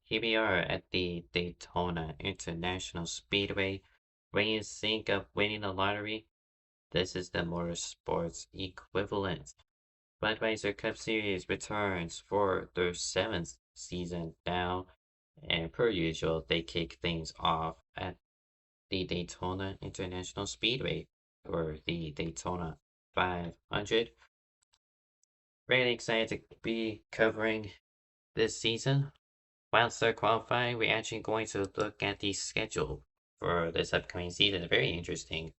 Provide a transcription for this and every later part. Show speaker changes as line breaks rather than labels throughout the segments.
Here we are at the Daytona International Speedway. When you think of winning the lottery, this is the motorsports equivalent. Budweiser Cup Series returns for their seventh season now, and per usual, they kick things off at the Daytona International Speedway, or the Daytona 500. Really excited to be covering this season. While still qualifying, we're actually going to look at the schedule for this upcoming season. Very interesting.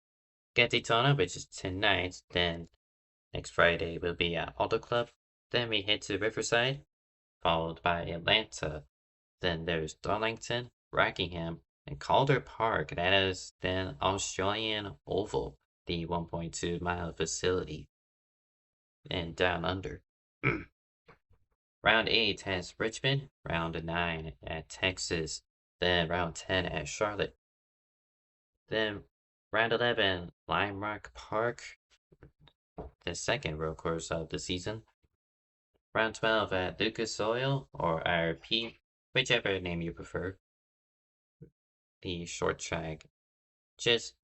Get Daytona, which is tonight. Then next Friday will be at Auto Club. Then we head to Riverside, followed by Atlanta. Then there's Darlington, Rockingham, and Calder Park. That is then Australian Oval, the 1.2-mile facility, and down under. Round 8 has Richmond, round 9 at Texas, then round 10 at Charlotte. Then round 11, Lime Rock Park, the second road course of the season. Round 12 at Lucas Oil or IRP, whichever name you prefer. The short track, just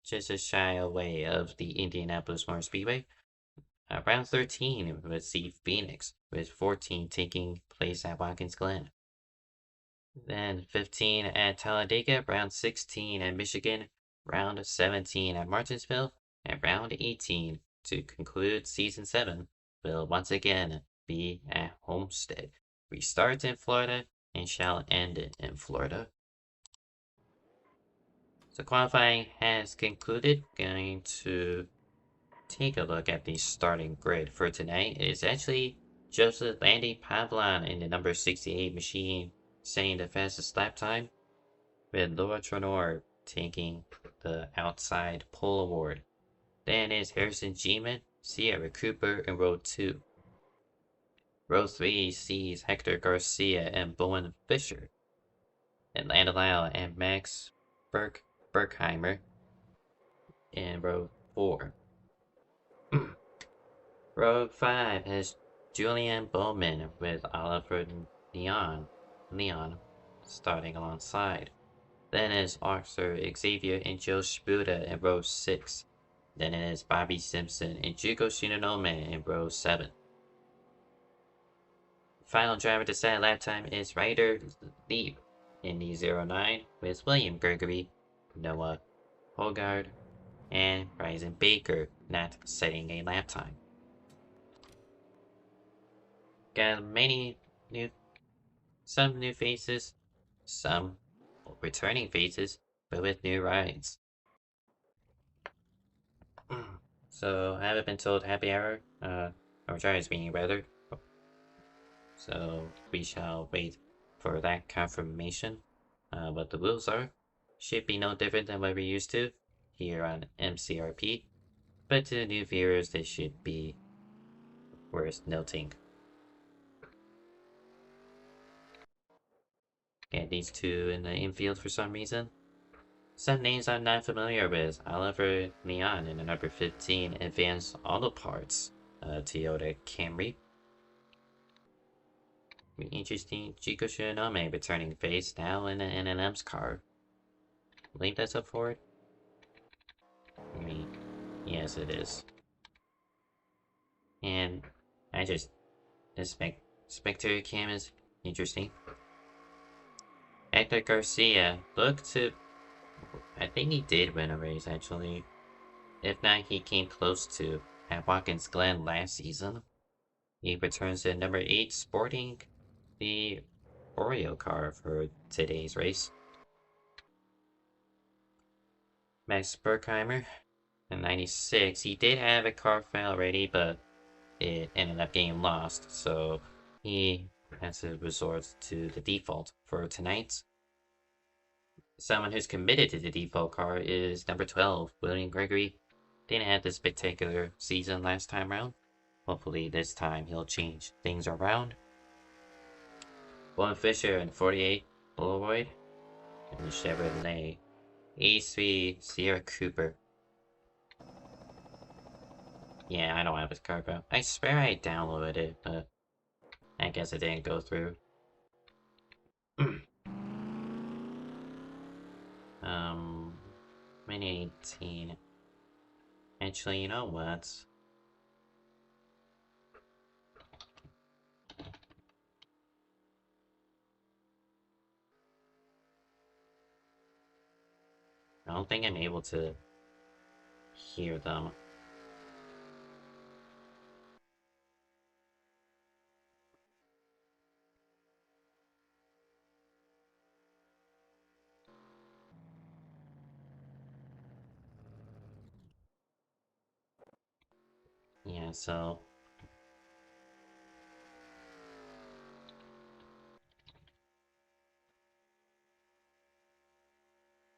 a shy away of the Indianapolis Motor Speedway. Round 13 would see Phoenix, with 14 taking place at Watkins Glen. Then 15 at Talladega, round 16 at Michigan, round 17 at Martinsville, and round 18 to conclude season 7 will once again be at Homestead. We start in Florida and shall end in Florida. So qualifying has concluded. Going to take a look at the starting grid for tonight. It's actually Joseph Landy Pavlon in the number 68 machine setting the fastest lap time, with Laura Tronor taking the outside pole award. Then is Harrison Geeman, Sierra Cooper in row 2. Row 3 sees Hector Garcia and Bowen Fisher, and Lando Lyle and Max Berkheimer in row 4. Row 5 has Julian Bowman with Oliver Leon starting alongside. Then is Arthur Xavier and Joe Spuda in row 6. Then it is Bobby Simpson and Jugo Shinonome in row 7. Final driver to set lap time is Ryder Leap in the 09 with William Gregory, Noah Hogard, and Bryson Baker not setting a lap time. Got some new faces, some returning faces, but with new rides. So I haven't been told happy hour, or drivers being rather. So we shall wait for that confirmation. What the rules are should be no different than what we're used to here on MCRP, but to the new viewers, this should be worth noting. Get these two in the infield for some reason. Some names I'm not familiar with. Oliver Leon in the number 15 Advanced Auto Parts Toyota Camry. Interesting. Chico Shinonome returning face now in an NM's car. I believe that's up for it. Yes, it is. And this Spectre cam is interesting. Hector Garcia looked to, I think he did win a race actually. If not, he came close to at Watkins Glen last season. He returns to number 8 sporting the Oreo car for today's race. Max Berkheimer in 96. He did have a car fail already, but it ended up getting lost, so he has to resort to the default for tonight. Someone who's committed to the default car is number 12, William Gregory. Didn't have this spectacular season last time around. Hopefully this time he'll change things around. Bowen Fisher in 48, Polaroid, and the Chevrolet A3 Sierra Cooper. Yeah, I don't have his car, bro. I swear I downloaded it, but I guess it didn't go through. um, mini 18. Actually, you know what? I don't think I'm able to hear them. Yeah, so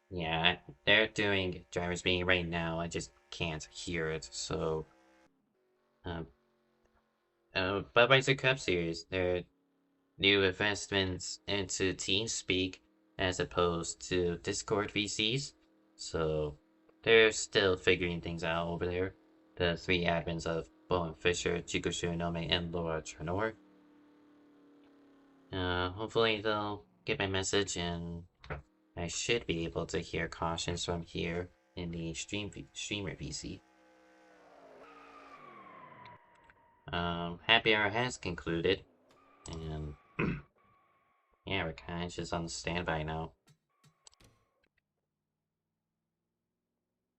yeah, they're doing driver's meeting right now. I just can't hear it. So, um, Budweiser Cup Series, their new investments into TeamSpeak as opposed to Discord VCs. So, they're still figuring things out over there. The three admins of Bowen Fisher, Chico Shiranome, and Laura Trenor. Hopefully they'll get my message and I should be able to hear cautions from here in the streamer VC. Happy hour has concluded, and yeah, we're kind of just on standby now.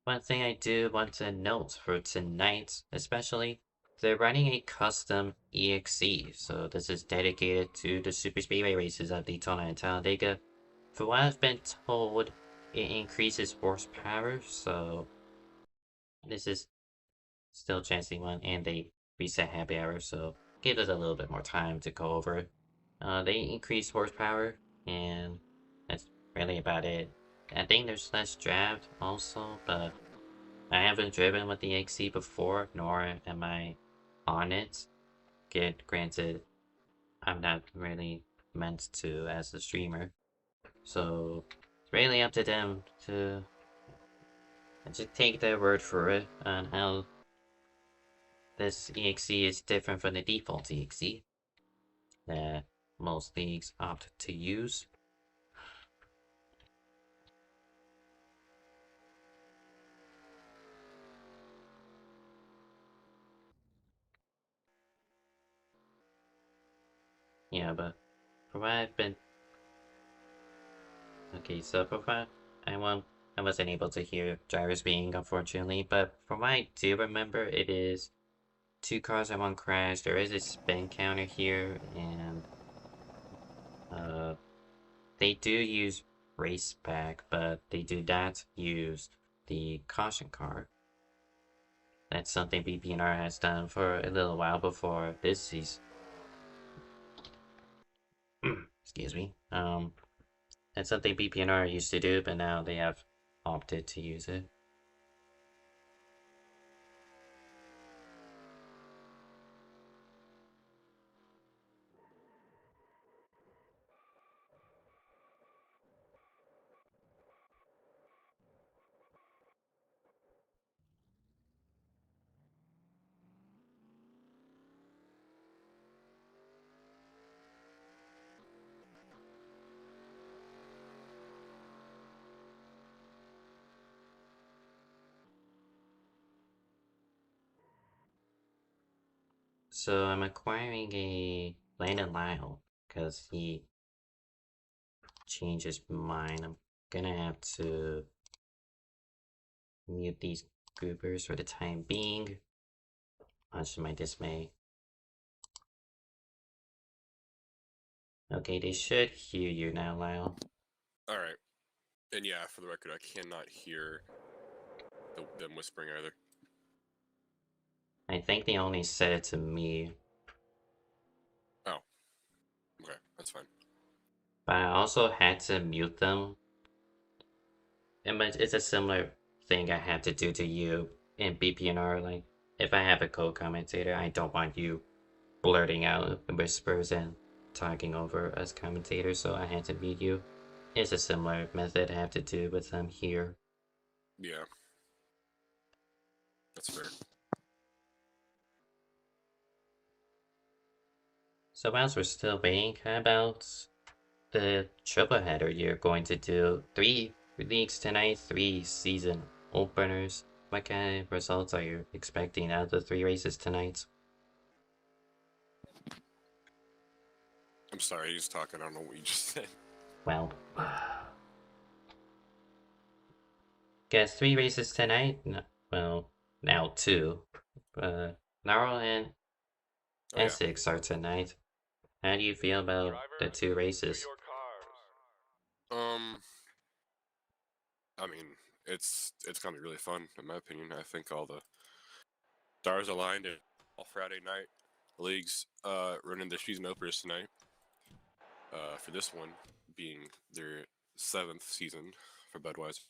One thing I do want to note for tonight, especially, they're running a custom EXE, so this is dedicated to the Super Speedway races of Daytona and Talladega. For what I've been told, it increases horsepower, so this is still chancing one, and they reset happy hour, so give us a little bit more time to go over it. They increase horsepower, and that's really about it. I think there's less draft also, but I haven't driven with the XC before, nor am I on it. Granted, I'm not really meant to as a streamer, so it's really up to them to just take their word for it on how this EXE is different from the default EXE that most leagues opt to use. Yeah, but for what I've been okay, so for what I wasn't able to hear drivers being unfortunately, but from what I do remember, it is two cars and one crash. There is a spin counter here, and uh, they do use race back, but they do not use the caution car. That's something BPNR has done for a little while before this season. Excuse me. That's something BPNR used to do, but now they have opted to use it. So I'm acquiring a Landon Lyle because he changed his mind. I'm gonna have to mute these groupers for the time being, much to my dismay. Okay, they should hear you now, Lyle.
Alright. And yeah, for the record, I cannot hear them whispering either.
I think they only said it to me.
Oh. Okay, that's fine.
But I also had to mute them. And but it's a similar thing I had to do to you in BPNR. Like, if I have a co-commentator, I don't want you blurting out whispers and talking over us commentators, so I had to mute you. It's a similar method I have to do with them here.
Yeah. That's fair.
So whilst we're still waiting, how about the triple header. You're going to do 3 leagues tonight, 3 season openers. What kind of results are you expecting out of the 3 races tonight?
I'm sorry, he's talking. I don't know what you just said.
Well, guess 3 races tonight. No, well, now 2. Laurel and
Oh yeah.
Essex are tonight. How do you feel about the 2 races?
Um, I mean, it's gonna be really fun in my opinion. I think all the stars aligned and all Friday night leagues running the season openers tonight. For this one being their 7th season for Budweiser.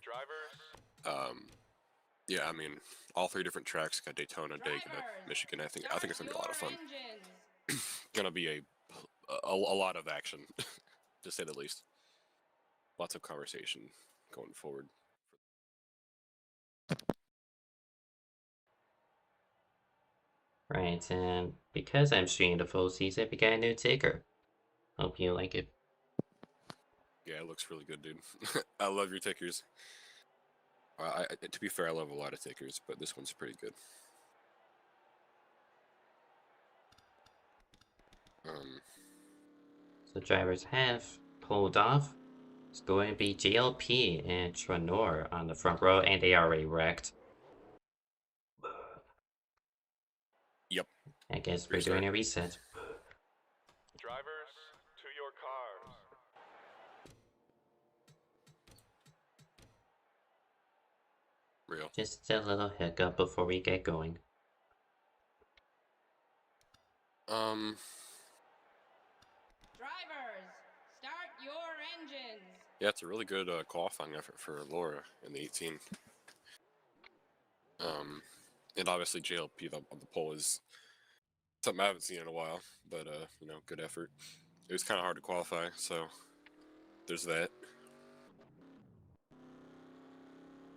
Um, yeah, I mean, all 3 different tracks got Daytona, Daytona, Michigan. I think it's gonna be a lot of fun. Gonna be a lot of action, to say the least. Lots of conversation going forward.
Right, and because I'm streaming the full season, we got a new ticker. Hope you like it.
Yeah, it looks really good, dude. I love your tickers. To be fair, I love a lot of tickers, but this one's pretty good. Um,
So drivers have pulled off. It's going to be JLP and Tranor on the front row, and they already wrecked.
yep.
I guess we're
Restart.
doing a reset.
Drivers, to your cars.
Real.
Just a little hiccup before we get going.
Um,
Drivers, start your engines.
yeah, it's a really good qualifying effort for Laura in the 18. And obviously JLP on the pole is something I haven't seen in a while, but good effort. It was kind of hard to qualify, so there's that.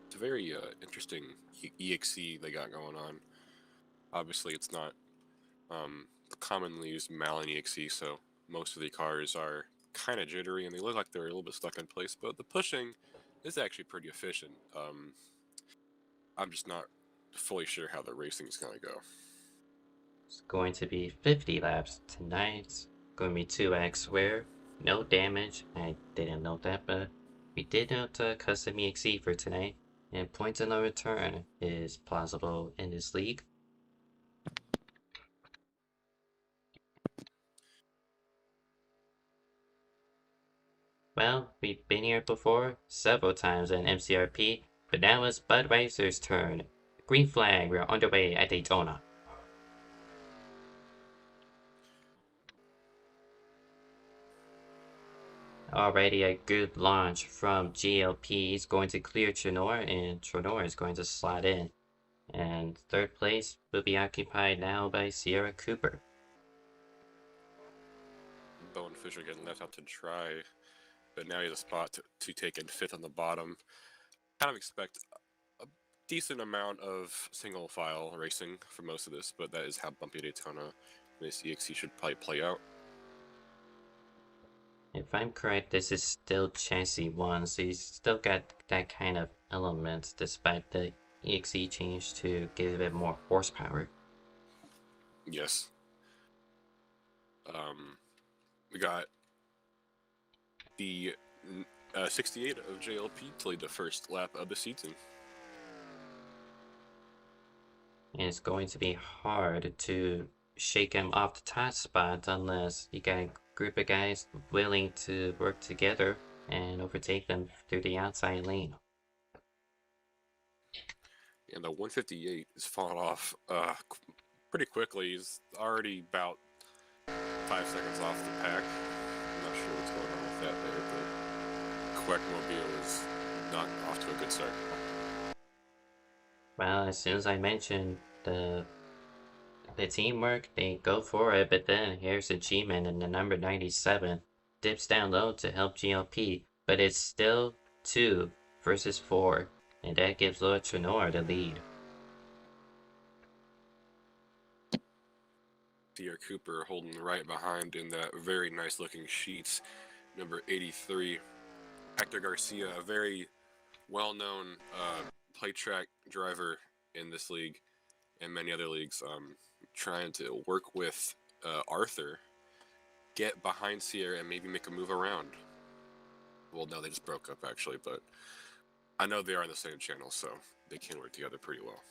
It's a very interesting EXE they got going on. Obviously, it's not the commonly used Malin EXE, so most of the cars are kind of jittery and they look like they're a little bit stuck in place, but the pushing is actually pretty efficient. I'm just not fully sure how the racing is going to go.
It's going to be 50 laps tonight. Going to be 2x where no damage. I didn't know that, but we did note a custom EXE for tonight. And points in no return is plausible in this league. Well, we've been here before, several times in MCRP, but now it's Budweiser's turn. Green flag, we're underway at Daytona. Already a good launch from GLP. He's going to clear Trinor, and Trinor is going to slot in. And third place will be occupied now by Sierra Cooper.
Bowen Fisher getting left out to dry, but now he has a spot to take in 5th on the bottom. Kind of expect a decent amount of single file racing for most of this, but that is how bumpy Daytona and this EXE should probably play out.
If I'm correct, this is still chassis 1, so he's still got that kind of element despite the EXE change to give it more horsepower.
Yes. We got the 68 of JLP to lead the first lap of the season.
And it's going to be hard to shake him off the top spot unless you got a group of guys willing to work together and overtake them through the outside lane.
And the 158 is falling off pretty quickly. He's already about 5 seconds off the pack. I'm not sure what's going on with that there, but Quackmobile is not off to a good start.
Well, as soon as I mentioned the teamwork, they go for it, but then here's a G-Man in the number 97, dips down low to help GLP, but it's still 2 versus 4, and that gives Lord Trinor the lead.
Sierra Cooper holding right behind in that very nice looking sheets. number 83. Hector Garcia, a very well-known play track driver in this league and many other leagues, trying to work with Arthur, get behind Sierra, and maybe make a move around. Well, no, they just broke up actually, but I know they are on the same channel, so they can work together pretty well.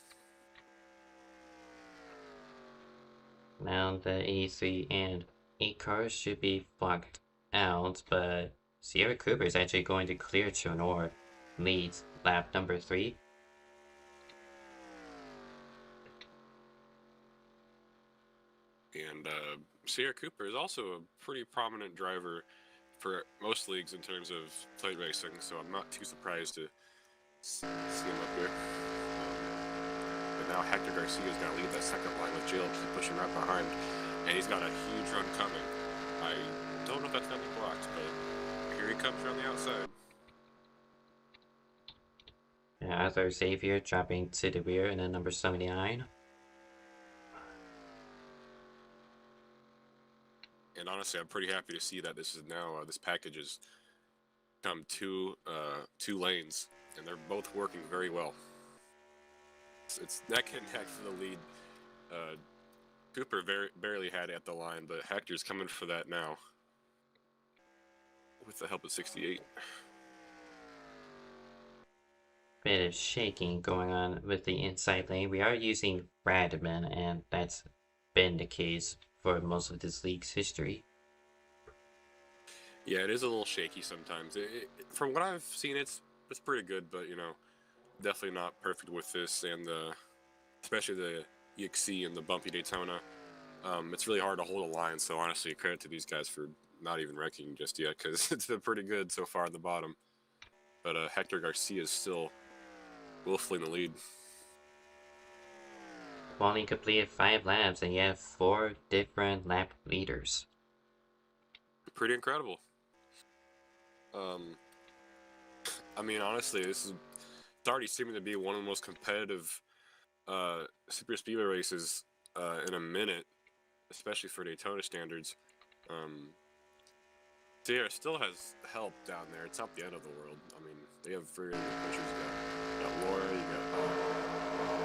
Now the E3 and 8 cars should be blocked out, but Sierra Cooper is actually going to clear Chonor, leads lap number 3.
And Sierra Cooper is also a pretty prominent driver for most leagues in terms of plate racing, so I'm not too surprised to see him up here. But now Hector Garcia is going to lead that second line with Jill, keep pushing right behind, and he's got a huge run coming. I don't know if that's going to be blocked, but here he comes around the outside.
Arthur Xavier dropping to the rear in the number 79.
And honestly, I'm pretty happy to see that this is now this package has come two lanes, and they're both working very well. It's neck and neck for the lead. Cooper barely had it at the line, but Hector's coming for that now with the help of 68.
Bit of shaking going on with the inside lane. We are using Radman, and that's been the case for most of this league's history.
Yeah, it is a little shaky sometimes. From what I've seen, it's pretty good, but you know, definitely not perfect with this, and especially the EXC and the bumpy Daytona. It's really hard to hold a line. So honestly, credit to these guys for not even wrecking just yet, because it's been pretty good so far at the bottom. But Hector Garcia is still willfully in the lead.
Only completed 5 laps, and you have 4 different lap leaders.
Pretty incredible. I mean, honestly, it's already seeming to be one of the most competitive super speedway races in a minute, especially for Daytona standards. Sierra still has help down there. It's not the end of the world. I mean, they have very good pushers. You got Laura, you got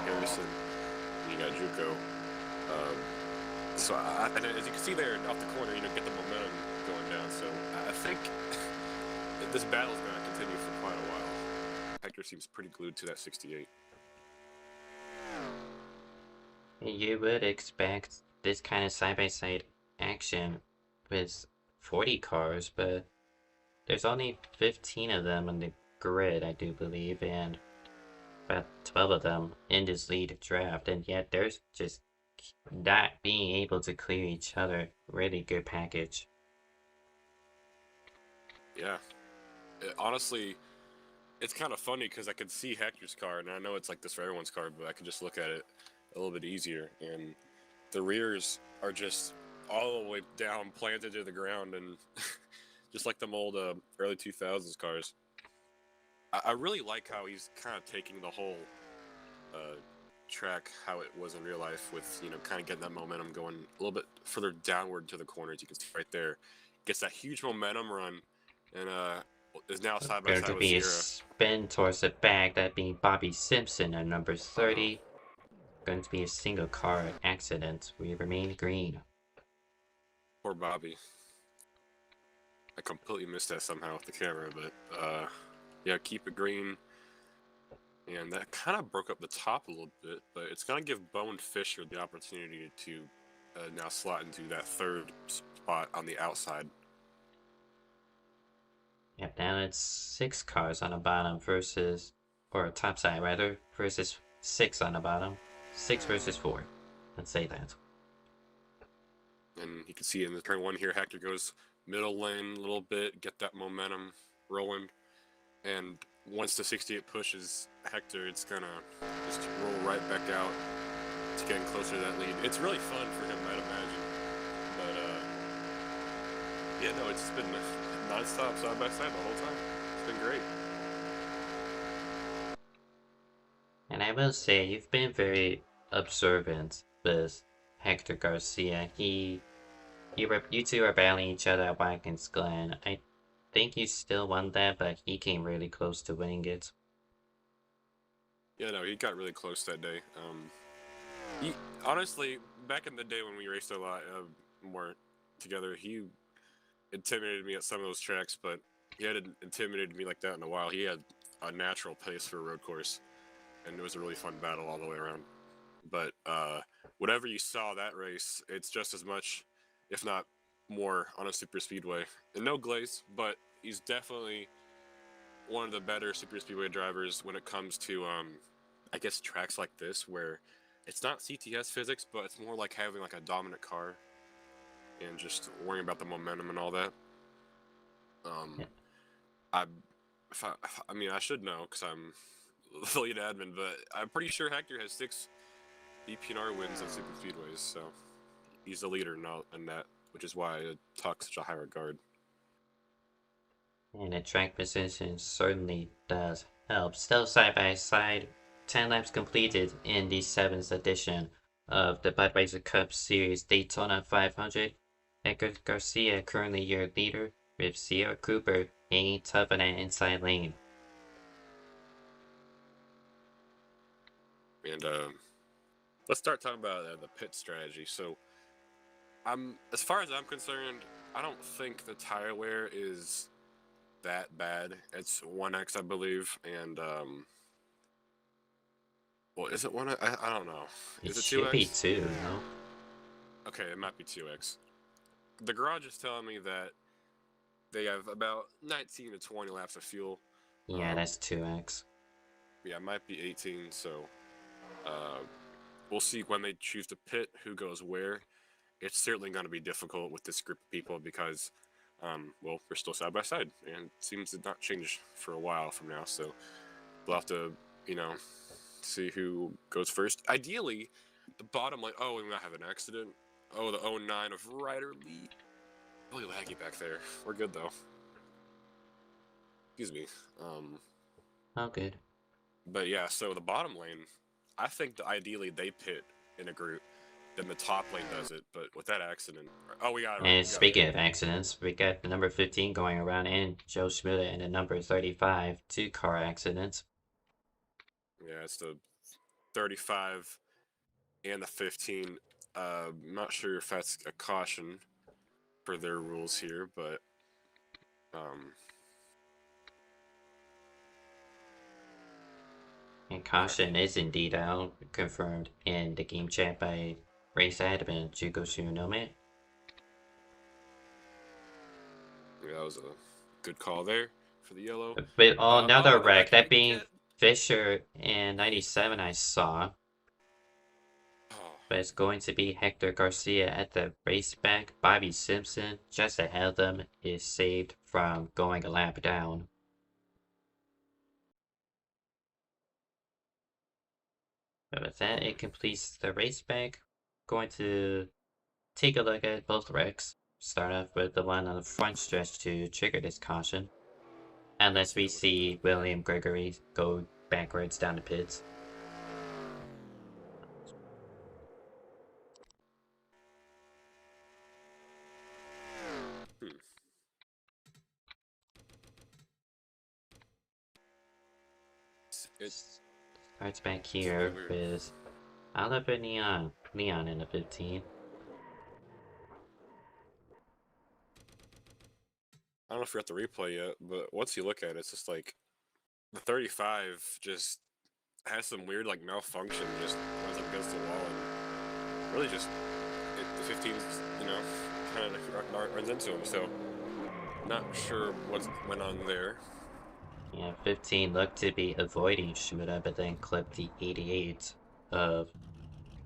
Harrison, and you got Juco. And as you can see there off the corner, you know, get the momentum going down. So I think this battle is going to continue for quite a while. Hector seems pretty glued to that 68.
You would expect this kind of side-by-side action with 40 cars, but there's only 15 of them on the grid, I do believe, and about 12 of them in this lead draft, and yet there's just not being able to clear each other. Really good package.
Yeah. Honestly, it's kind of funny because I could see Hector's car, and I know it's like this for everyone's car, but I could just look at it a little bit easier. And the rears are just all the way down, planted to the ground, and just like them old early 2000s cars. I really like how he's kind of taking the whole track how it was in real life, with, you know, kind of getting that momentum going a little bit further downward to the corners. You can see right there, gets that huge momentum run, and is now side by
Going
side
to
with
be a
Sierra.
spin towards the back, that being Bobby Simpson at number 30. Going to be a single car accident. We remain green.
Poor Bobby. I completely missed that somehow with the camera, but yeah, keep it green. And that kind of broke up the top a little bit, but it's going to give Bone Fisher the opportunity to now slot into that third spot on the outside.
Yep, now it's 6 cars on the bottom versus, or top side rather, versus 6 on the bottom. 6 versus 4. Let's say that.
And you can see in the turn 1 here, Hector goes middle lane a little bit, get that momentum rolling. And once the 68 pushes Hector, it's going to just roll right back out. It's getting closer to that lead. It's really fun for him, I'd imagine. But, yeah, no, it's been non-stop side by side the whole time. It's been great.
And I will say, you've been very observant with Hector Garcia. You two are battling each other at Watkins Glen. I think he still won that, but he came really close to winning it.
Yeah, no, he got really close that day. He honestly, back in the day when we raced a lot more together, he intimidated me at some of those tracks, but he hadn't intimidated me like that in a while. He had a natural pace for a road course, and it was a really fun battle all the way around. But whatever you saw that race, it's just as much, if not more, on a super speedway. And no glaze, but he's definitely one of the better super speedway drivers when it comes to, I guess, tracks like this where it's not CTS physics, but it's more like having like a dominant car and just worrying about the momentum and all that.
Yeah.
I mean, I should know because I'm the lead admin, but I'm pretty sure Hector has 6 DPNR wins at super speedways, so he's the leader now in that, which is why I talk such a high regard.
And the track position certainly does help. Still side by side, 10 laps completed in the 7th edition of the Budweiser Cup Series Daytona 500. Edgar Garcia currently your leader, with Sierra Cooper hanging tough in that inside lane.
And let's start talking about the pit strategy. So, as far as I'm concerned, I don't think the tire wear is that bad. It's 1X, I believe, and well, is it 1X? I don't know. Is it
should be
2X?
2, no?
Okay, it might be 2X. The garage is telling me that they have about 19 to 20 laps of fuel.
Yeah, that's 2X.
Yeah, it might be 18, so we'll see when they choose to pit who goes where. It's certainly going to be difficult with this group of people because, well, we're still side by side, and it seems to not change for a while from now, so we'll have to, see who goes first. Ideally, the bottom line, oh, we might have an accident. Oh, the 09 of Ryder Lee. Really laggy back there. We're good, though. Excuse me.
Oh, good.
But yeah, so the bottom lane, I think that ideally they pit in a group, then the top lane does it. But with that accident, oh, we got it right.
And speaking of accidents, we got the number 15 going around and Joe Schmuda and the number 35, 2 car accidents.
Yeah, it's the 35 and the 15. I'm not sure if that's a caution for their rules here, but
And caution is indeed out, confirmed in the game chat by race admin Jugo Shunome.
yeah, that was a good call there for the yellow.
But another
no,
wreck, that being Fisher and 97 I saw. But it's going to be Hector Garcia at the race back. Bobby Simpson, just ahead of them, is saved from going a lap down. But with that, it completes the race back. Going to take a look at both wrecks. Start off with the one on the front stretch to trigger this caution. Unless we see William Gregory go backwards down the pits.
It
Starts back here with Oliver Leon in the 15.
I don't know if you're at the replay yet, but once you look at it, it's just like the 35 just has some weird like malfunction, just runs up against the wall, and really just the 15's kind of runs into him. So not sure what went on there.
Yeah, 15 looked to be avoiding Shmuda, but then clipped the 88 of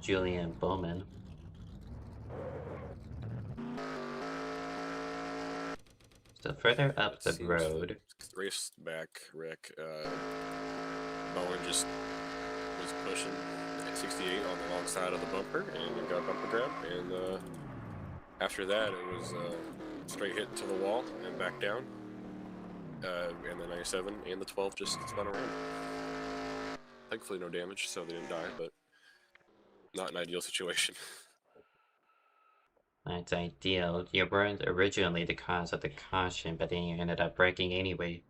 Julian Bowman. So further up the road.
Race back, Rick. Bowen just was pushing at 68 on the long side of the bumper and got a bumper grab. And after that, it was straight hit to the wall and back down. And the 97 and the 12 just spun around. Thankfully, no damage, so they didn't die, but not an ideal situation.
That's ideal. You weren't originally the cause of the caution, but then you ended up breaking anyway.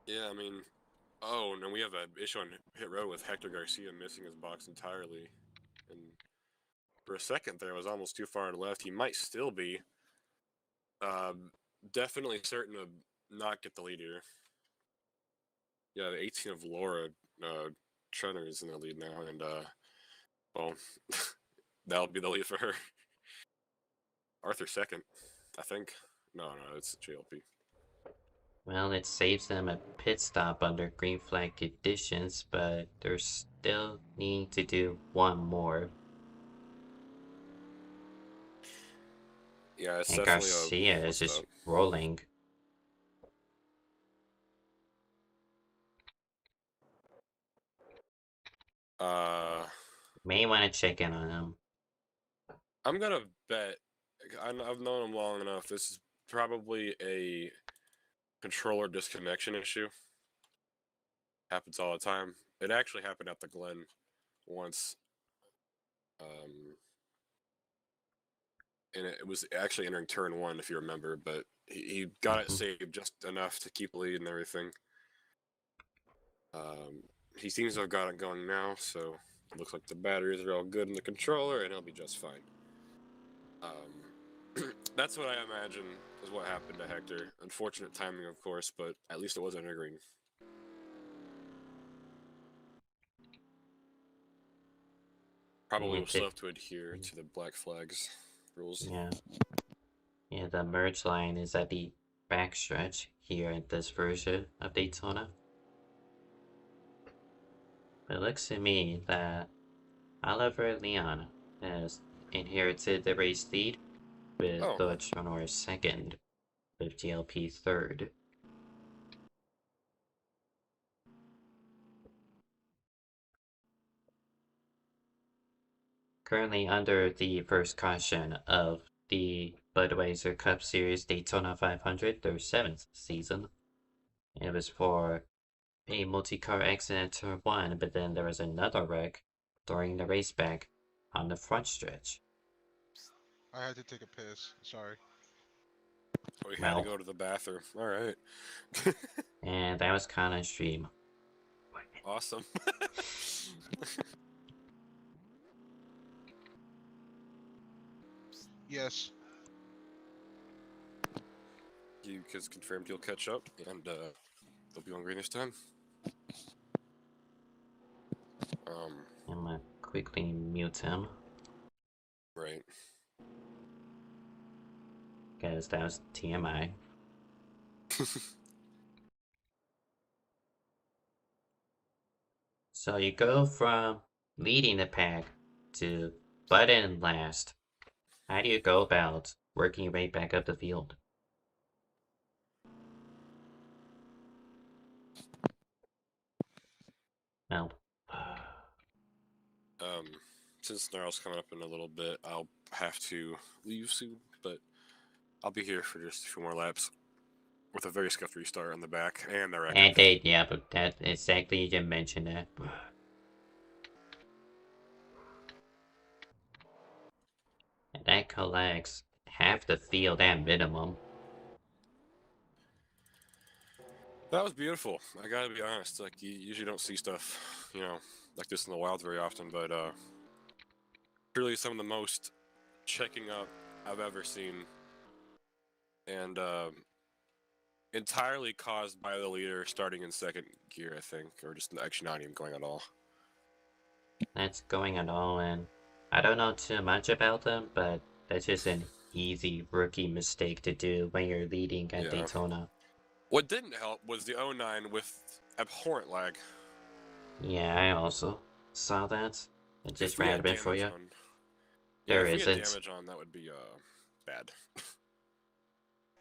Yeah, I mean, oh, and we have an issue on Hit Road with Hector Garcia missing his box entirely. And for a second there, it was almost too far to the left. He might still be. Definitely certain to not get the lead here. Yeah, the 18 of Laura Trenner is in the lead now, and well, that'll be the lead for her. Arthur second, I think. No, it's JLP.
Well, it saves them a pit stop under green flag conditions, but they're still needing to do one more.
Yeah, it's
And
definitely
Garcia
a
is
what's
just
up.
rolling. May want to check in on him.
I'm gonna bet. I've known him long enough. This is probably a controller disconnection issue. Happens all the time. It actually happened at the Glen once. And it was actually entering turn one, if you remember, but he got it saved just enough to keep the lead and everything. He seems to have got it going now, so it looks like the batteries are all good in the controller, and he'll be just fine. That's what I imagine is what happened to Hector. Unfortunate timing, of course, but at least it wasn't a green. Probably will still have to adhere to the black flags rules.
Yeah. Yeah, the merge line is at the backstretch here in this version of Daytona. It looks to me that Oliver Leon has inherited the race lead with Dodge Honor second, with GLP third. Currently under the first caution of the Budweiser Cup Series Daytona 500, their 7th season. It was for a multi-car accident at turn 1, but then there was another wreck during the race back on the front stretch.
I had to take a piss. Sorry.
We had to go to the bathroom. All right.
And that was kind of extreme.
Awesome.
Yes.
You kids confirmed you'll catch up, and they'll be on green this time.
I'm gonna quickly mute him.
Right.
Because that was TMI. So you go from leading the pack to butt in last. How do you go about working your way back up the field? Well,
since Snarl's coming up in a little bit, I'll have to leave soon, but I'll be here for just a few more laps with a very scuffed restart on the back and the record.
and yeah, but that exactly, you didn't mention that. And that collects half the field at minimum.
That was beautiful. I gotta be honest. Like, you usually don't see stuff, like this in the wild very often, but truly some of the most checking up I've ever seen, and entirely caused by the leader starting in second gear, I think, or just actually not even going at all.
That's going at all, and I don't know too much about them, but that's just an easy rookie mistake to do when you're leading at Daytona.
What didn't help was the 09 with abhorrent lag.
Yeah, I also saw that. It just ran a bit for you.
There isn't. If we had damage on, that would be bad.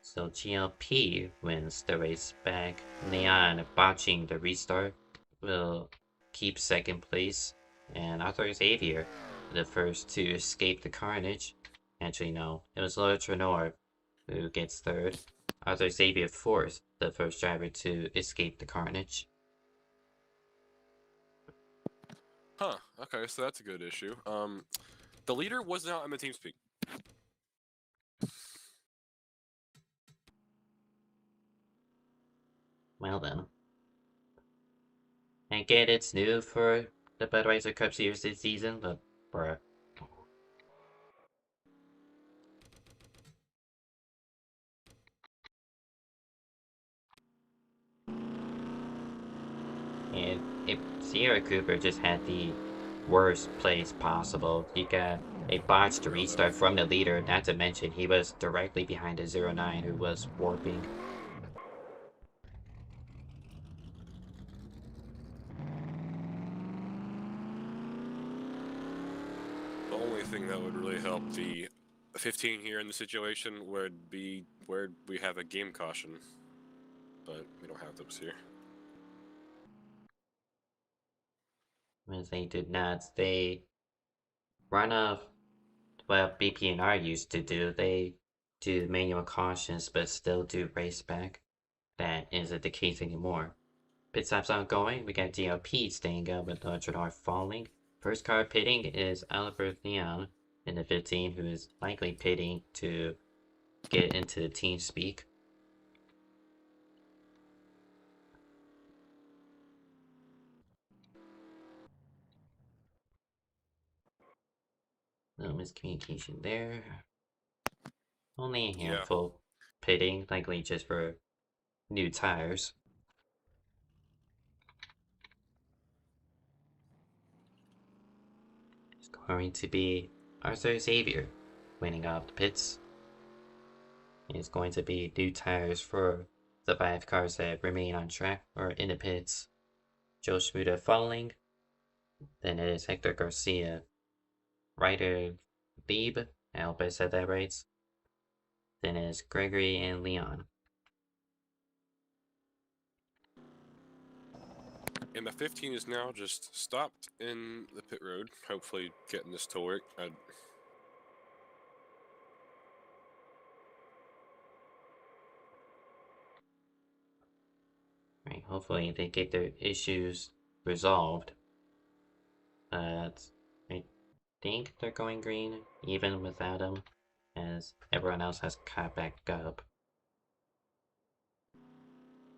So GLP wins the race back. Leon, botching the restart, will keep second place. And Arthur Xavier, the first to escape the carnage. Actually, no, it was Laura Trenor who gets third. Arthur Xavier fourth, the first driver to escape the carnage.
Huh, okay, so that's a good issue. The leader was not on the team speak.
Well then. I get it's new for the Budweiser Cup Series this season, but bruh. And if Sierra Cooper just had the worst place possible. He got a botched restart from the leader, not to mention he was directly behind a 09 who was warping.
The only thing that would really help the 15 here in the situation would be where we have a game caution, but we don't have those here.
As they did not, they run off what BPNR used to do. They do manual cautions but still do race back. That isn't the case anymore. Pit stops ongoing. We got DLP staying up with Radar falling. First car pitting is Albert Leon in the 15, who is likely pitting to get into the team speak. No miscommunication there. Only a handful pitting, likely just for new tires. It's going to be Arthur Xavier winning off the pits. It's going to be new tires for the 5 cars that remain on track or in the pits. Joe Schmuda following. Then it is Hector Garcia, Ryder Lieb, I hope I said that right. Then it is Gregory and Leon.
And the 15 is now just stopped in the pit road, hopefully getting this to work.
Right, hopefully they get their issues resolved. I think they're going green, even without him, as everyone else has caught back up.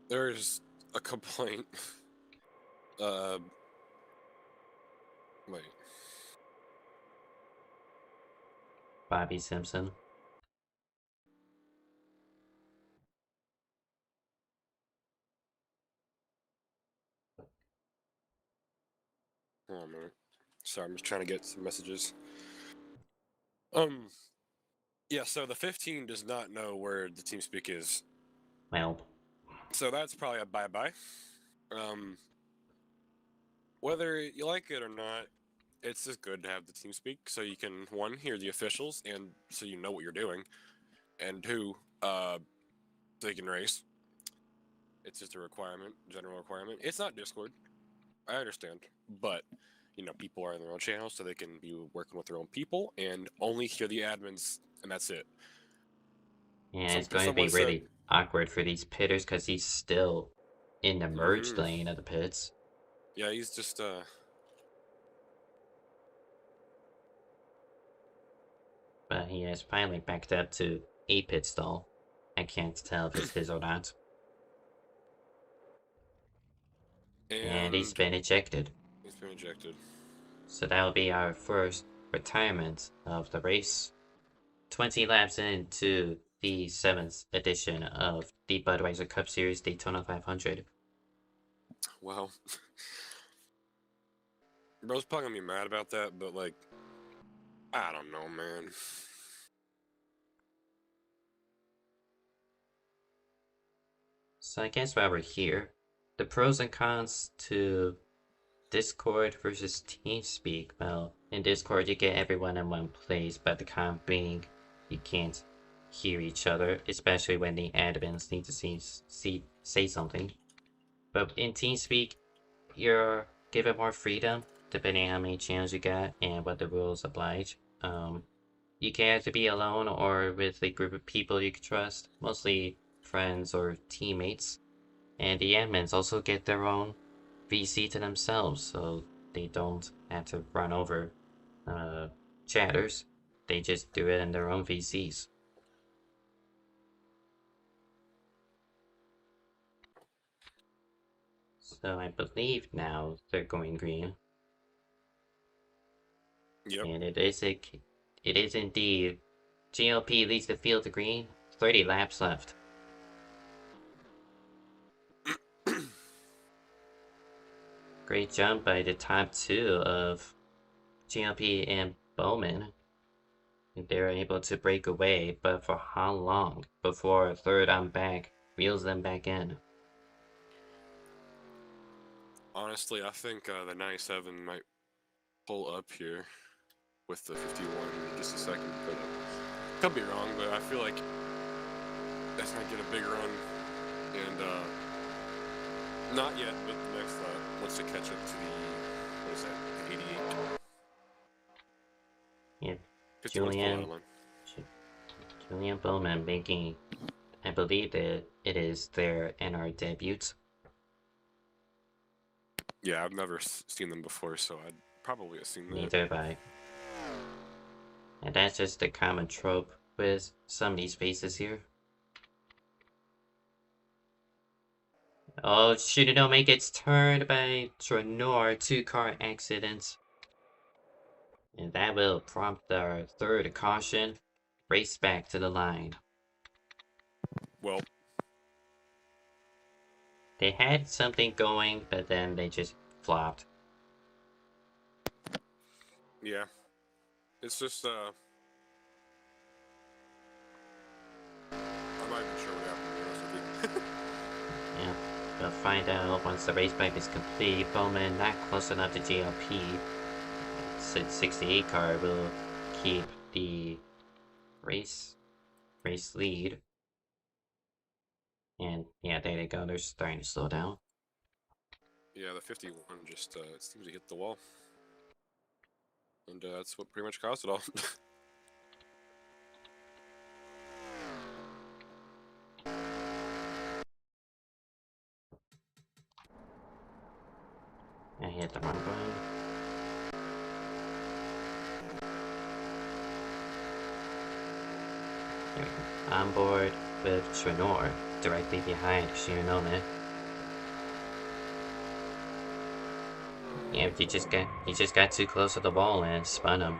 There's a complaint. Wait.
Bobby Simpson.
Hold on a minute. Sorry, I'm just trying to get some messages. Yeah, so the 15 does not know where the TeamSpeak is.
Well,
So that's probably a bye-bye. Whether you like it or not, it's just good to have the TeamSpeak so you can, 1, hear the officials, and so you know what you're doing, and 2, so you can race. It's just a requirement, general requirement. It's not Discord. I understand, but people are in their own channels, so they can be working with their own people and only hear the admins, and that's it.
yeah, it's going to be really awkward for these pitters because he's still in the merge lane of the pits.
Yeah, he's just
But he has finally backed up to a pit stall. I can't tell if it's his or not. And he's been ejected.
He's been ejected.
So that'll be our first retirement of the race. 20 laps into the 7th edition of the Budweiser Cup Series Daytona 500.
Well, bro's probably gonna be mad about that, but I don't know, man.
So I guess while we're here, the pros and cons to Discord versus TeamSpeak. Well, in Discord you get everyone in one place, but the con being you can't hear each other, especially when the admins need to say something. But in TeamSpeak, you're given more freedom depending on how many channels you got and what the rules oblige. You can either be alone or with a group of people you can trust, mostly friends or teammates. And the admins also get their own VC to themselves, so they don't have to run over chatters. They just do it in their own VCs. So I believe now they're going green.
Yep.
And it is indeed. GLP leads the field to green. 30 laps left. Great jump by the top two of GLP and Bowman. They were able to break away, but for how long before third on back reels them back in?
Honestly, I think the 97 might pull up here with the 51 in just a second. But could be wrong, but I feel like that's gonna get a big run, and not yet. But the next lap wants to catch up to the what is that? The 88.
Yeah,
51's pulled out of line.
Julian Bowman making, I believe that it is their NR debut.
Yeah, I've never seen them before, so I'd probably have seen that.
Neither have I. And that's just the common trope with some of these faces here. Oh, Shunonome gets turned by Tronor, 2-car accident. And that will prompt our third caution. Race back to the line.
Well,
They had something going, but then they just flopped.
yeah, it's just I'm not even sure what happened, to be honest with you.
Yeah, we'll find out once the race back is complete. Bowman not close enough to GLP. 68 car will keep the race lead. And yeah, there they go. They're starting to slow down.
Yeah, the 51 just seems to hit the wall, and that's what pretty much caused it all.
I hit the wrong button. There we go. On board with Tronor, directly behind Shionome. Yeah, he just got too close to the ball and spun him.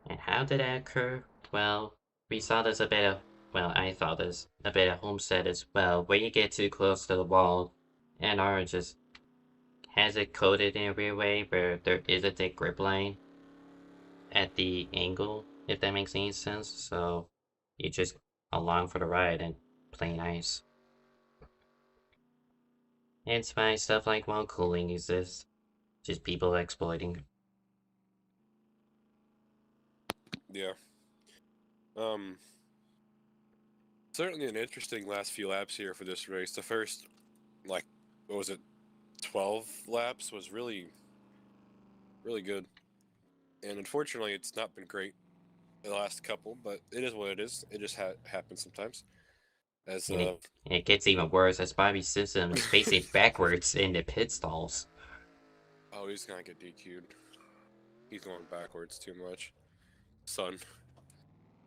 And how did that occur? Well, we saw this a bit of, well, I saw this a bit of Homestead as well, where you get too close to the wall, and NR just has it coded in a weird way where there is a thick grip line at the angle, if that makes any sense. So you just along for the ride and play nice. And it's why stuff like while cooling exists. Just people exploiting.
Yeah. Certainly an interesting last few laps here for this race. The first, like, what was it, 12 laps was really, really good. And unfortunately, it's not been great the last couple, but it is what it is. It just happens sometimes. As
And it gets even worse as Bobby Simpson is facing backwards in the pit stalls.
oh, he's gonna get DQ'd. He's going backwards too much. Son.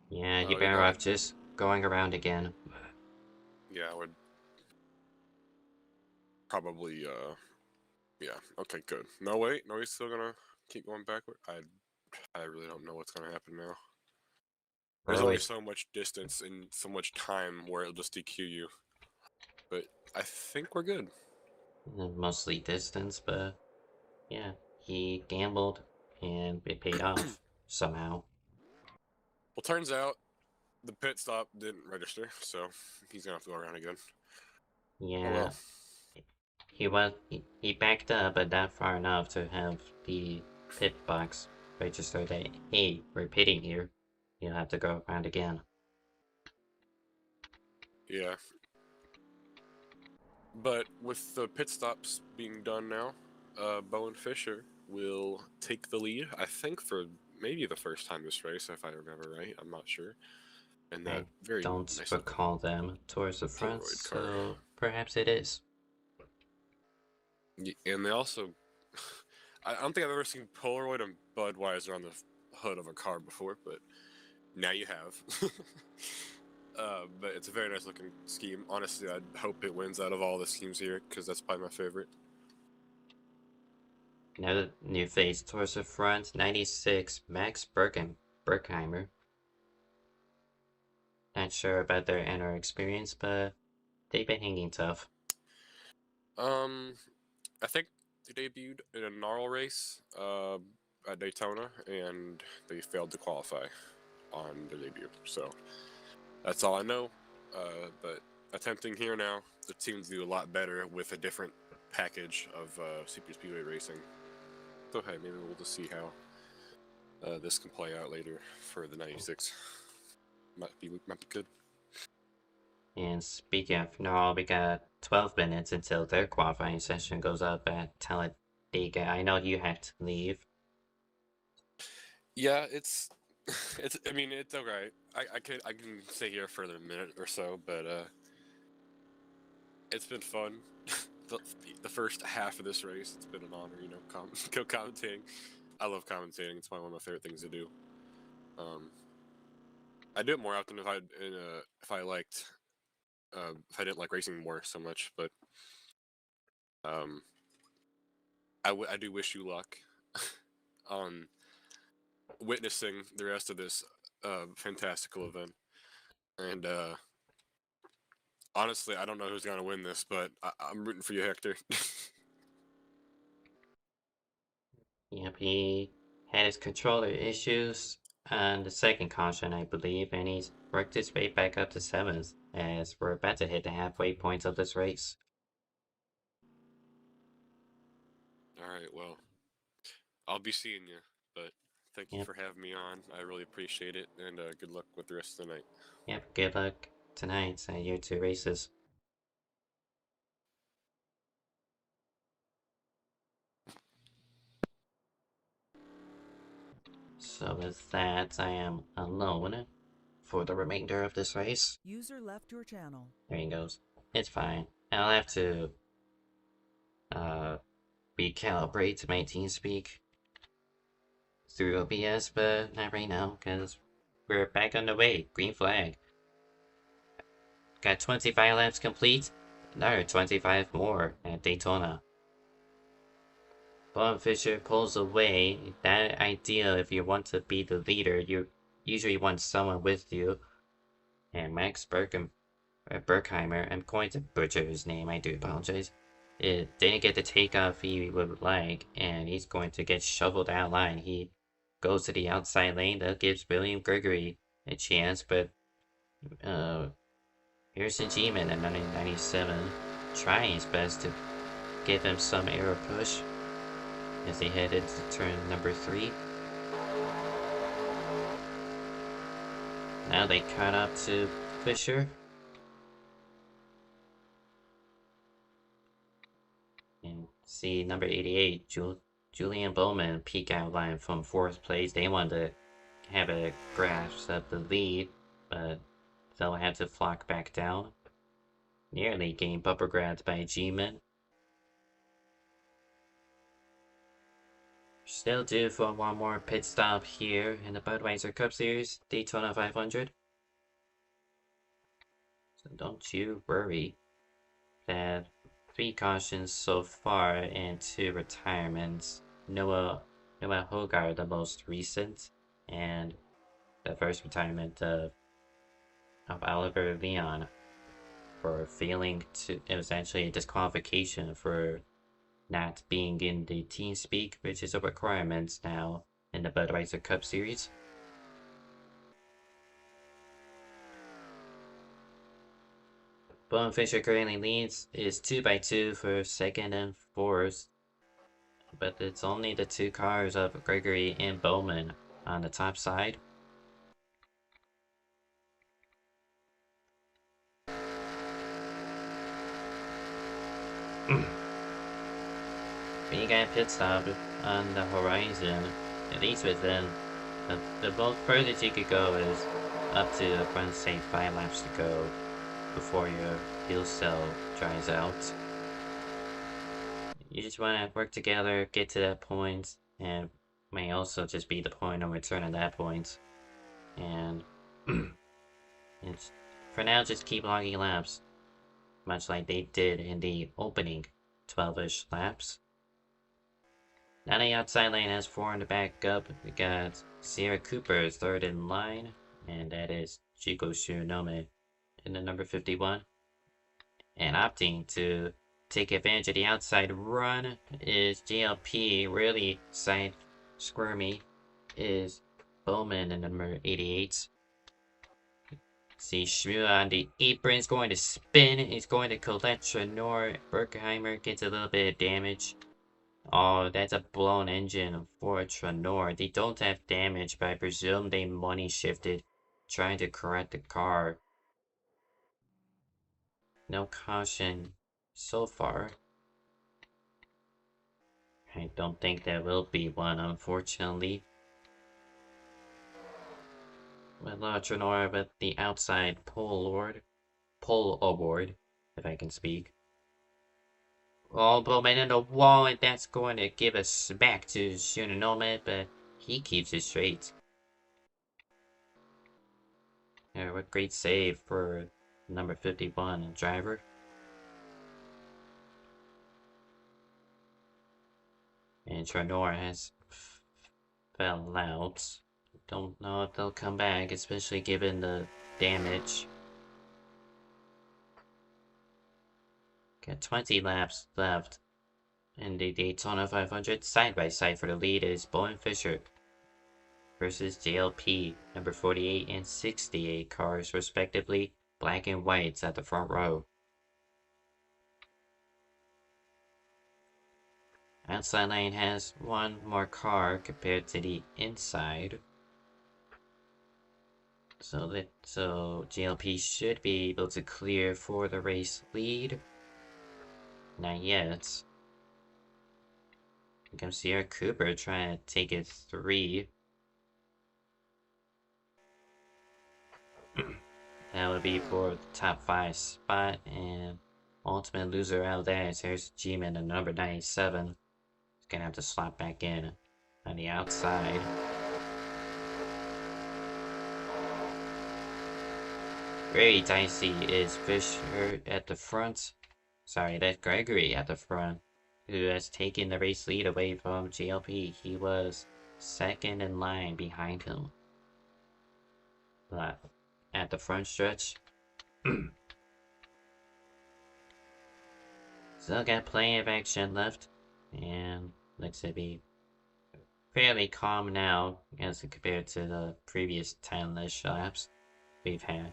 Yeah,
Oh,
you're
you
better
know,
off just going around again.
yeah, I would probably, yeah, okay, good. No, wait, no, he's still gonna keep going backward. I really don't know what's gonna happen now. There's only
Early,
so much distance and so much time where it'll just DQ you. But I think we're good.
mostly distance, but yeah, he gambled and it paid off somehow.
Well, turns out the pit stop didn't register, so he's gonna have to go around again. Oh
Yeah,
well.
he backed up, but not far enough to have the pit box register that, hey, we're pitting here. You'll have to go around again.
Yeah. But with the pit stops being done now, Bowen Fisher will take the lead, I think, for maybe the first time this race, if I remember right. I'm not sure. And that
I
very
don't
nice
recall them towards the front,
Polaroid car.
so perhaps it is.
And they also, I don't think I've ever seen Polaroid and Budweiser on the hood of a car before, but now you have. But it's a very nice looking scheme. Honestly, I hope it wins out of all the schemes here because that's probably my favorite.
Another new face towards the front, 96 Max Berkheimer. Not sure about their NR experience, but they've been hanging tough.
I think they debuted in a gnarl race at Daytona, and they failed to qualify on their debut. So that's all I know. But attempting here now, the teams do a lot better with a different package of super speedway racing. So hey, maybe we'll just see how this can play out later for the 96. Might be good.
And speaking of gnarl, we got 12 minutes until their qualifying session goes up at Talladega. I know you had to leave.
Yeah, it's I mean it's okay. I can stay here for a minute or so, but it's been fun. the first half of this race, it's been an honor, you know, commentating. I love commentating. It's probably one of my favorite things to do. I do it more often if I liked if I didn't like racing more so much, but I do wish you luck on witnessing the rest of this fantastical event. And honestly, I don't know who's gonna win this, but I'm rooting for you, Hector.
Yep, he had his controller issues on the second caution, I believe, and he's worked his way back up to 7th as we're about to hit the halfway point of this race.
All right, well, I'll be seeing you, but thank you
Yep.
for having me on. I really appreciate it, and good luck with the rest of the night.
Yep, good luck tonight at your 2 races. So with that, I am alone for the remainder of this race.
User left your channel.
There he goes. It's fine. I'll have to recalibrate my TeamSpeak through OBS, but not right now, because we're back on the way. Green flag. Got 25 laps complete, another 25 more at Daytona. Bob Fisher pulls away. That ideal, if you want to be the leader, you usually want someone with you. And Max Berkheimer, I'm going to butcher his name, I do apologize. It didn't get the takeoff he would like, and he's going to get shoveled out line. He goes to the outside lane. That gives William Gregory a chance, but Harrison G-Man at 97 trying his best to give him some aero push as they head into turn number 3. Now they cut up to Fisher. And see number 88, Julian Bowman peek out line from 4th place. They want to have a grasp of the lead, but they'll have to flock back down. Nearly getting bumper grabbed by G-Man. Still due for one more pit stop here in the Budweiser Cup Series, Daytona 500. So don't you worry that 3 cautions so far and 2 retirements. Noah Hogarth, the most recent, and the first retirement of Oliver Leon for failing to. It was actually a disqualification for not being in the TeamSpeak, which is a requirement now in the Budweiser Cup Series. Bowman Fisher currently leads is 2x2 for 2nd and 4th, but it's only the 2 cars of Gregory and Bowman on the top side. We got a pit stop on the horizon, at least within the most furthest you could go is up to, I'm going to say, 5 laps to go before your fuel cell dries out. You just want to work together, get to that point, and may also just be the point of return at that point. And it's, for now, just keep logging laps, much like they did in the opening 12-ish laps. Now the outside lane has 4 in the back up. We got Sierra Cooper third in line, and that is Chico Shunome in the number 51. And opting to take advantage of the outside run is JLP. Really side squirmy is Bowman in number 88. See Shmua on the apron is going to spin. He's going to collect Trenor. Berkheimer gets a little bit of damage. Oh, that's a blown engine for Trenor. They don't have damage, but I presume they money shifted trying to correct the car. No caution so far. I don't think there will be one, unfortunately. With Trenor with the outside pole award, if I can speak. Oh, Bowman in the wall, and that's going to give a smack to Shunonome, but he keeps it straight. Yeah, what great save for number 51 driver. And Trenor has fell out. Don't know if they'll come back, especially given the damage. Got 20 laps left in the Daytona 500. Side by side for the lead is Bowen Fisher versus JLP, number 48 and 68 cars respectively, black and whites at the front row. Outside lane has one more car compared to the inside. So JLP should be able to clear for the race lead. Not yet. Here comes Sierra Cooper trying to take it 3. That would be for the top 5 spot, and ultimate loser out there is here's G-Man, the number 97. He's gonna have to slot back in on the outside. Very dicey is Fisher at the front. Sorry, that's Gregory at the front, who has taken the race lead away from JLP. He was second in line behind him. But at the front stretch, still got plenty of action left, and looks to be fairly calm now as compared to the previous 10-ish laps we've had.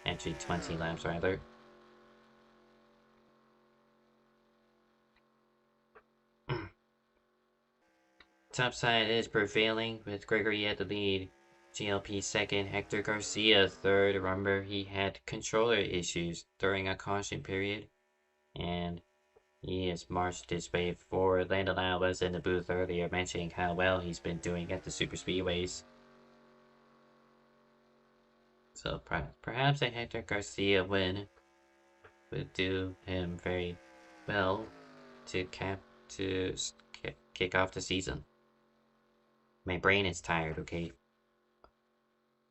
Actually 20 laps rather. Topside is prevailing with Gregory at the lead. GLP second, Hector Garcia third. Remember, he had controller issues during a caution period, and he has marched his way forward. Landon Lau was in the booth earlier mentioning how well he's been doing at the super speedways. So perhaps a Hector Garcia win would do him very well to kick off the season. My brain is tired, okay?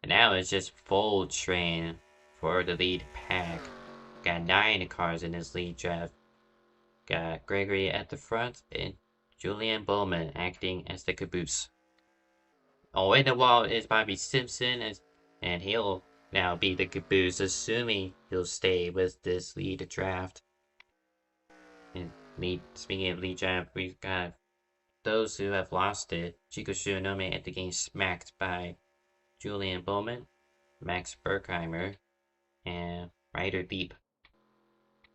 And now it's just full train for the lead pack. Got 9 cars in this lead draft. Got Gregory at the front and Julian Bowman acting as the caboose. Oh, in the wall is Bobby Simpson, and he'll now be the caboose, assuming he'll stay with this lead draft. And speaking of lead draft, we've got those who have lost it. Chico Shunome at the game smacked by Julian Bowman, Max Berkheimer, and Ryder Deep.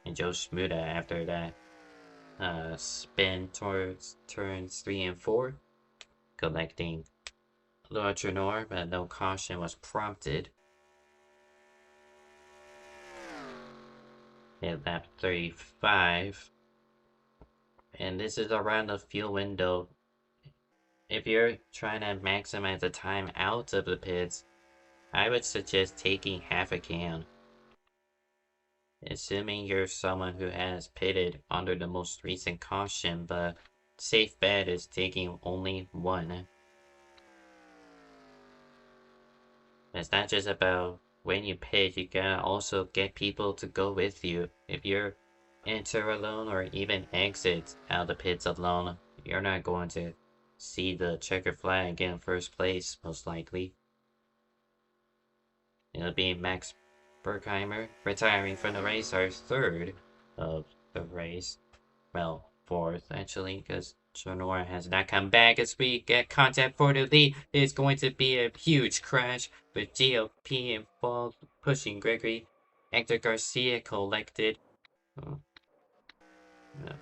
And Joe Shmuda after that spin towards turns 3 and 4, collecting Laura Trenor, but no caution was prompted. At lap 35. And this is around the fuel window. If you're trying to maximize the time out of the pits, I would suggest taking half a can. Assuming you're someone who has pitted under the most recent caution, but safe bet is taking only one. It's not just about when you pit, you gotta also get people to go with you. If you're enter alone or even exit out the pits alone, you're not going to see the checker flag in first place, most likely. It'll be Max Berkheimer retiring from the race, our third of the race. Well, fourth, actually, because Sonora has not come back as we get contact for the lead. It's going to be a huge crash with GLP involved, pushing Gregory. Hector Garcia collected. Oh, no.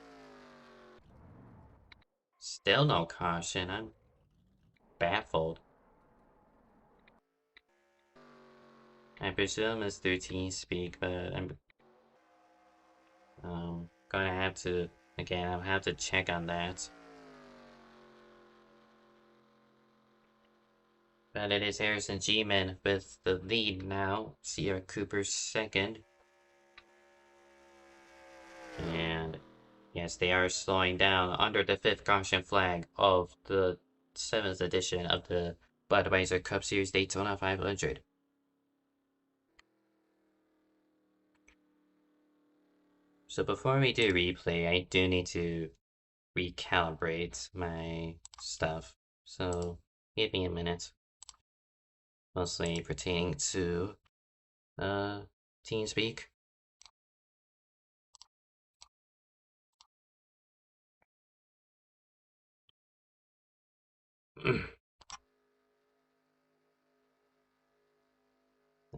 Still no caution. I'm baffled. I presume it's through TeamSpeak, but I'm gonna have to, again, I'll have to check on that. But it is Harrison G-Man with the lead now. Sierra Cooper second. And yes, they are slowing down under the 5th caution flag of the 7th edition of the Budweiser Cup Series Daytona 500. So before we do replay, I do need to recalibrate my stuff. So give me a minute. Mostly pertaining to TeamSpeak.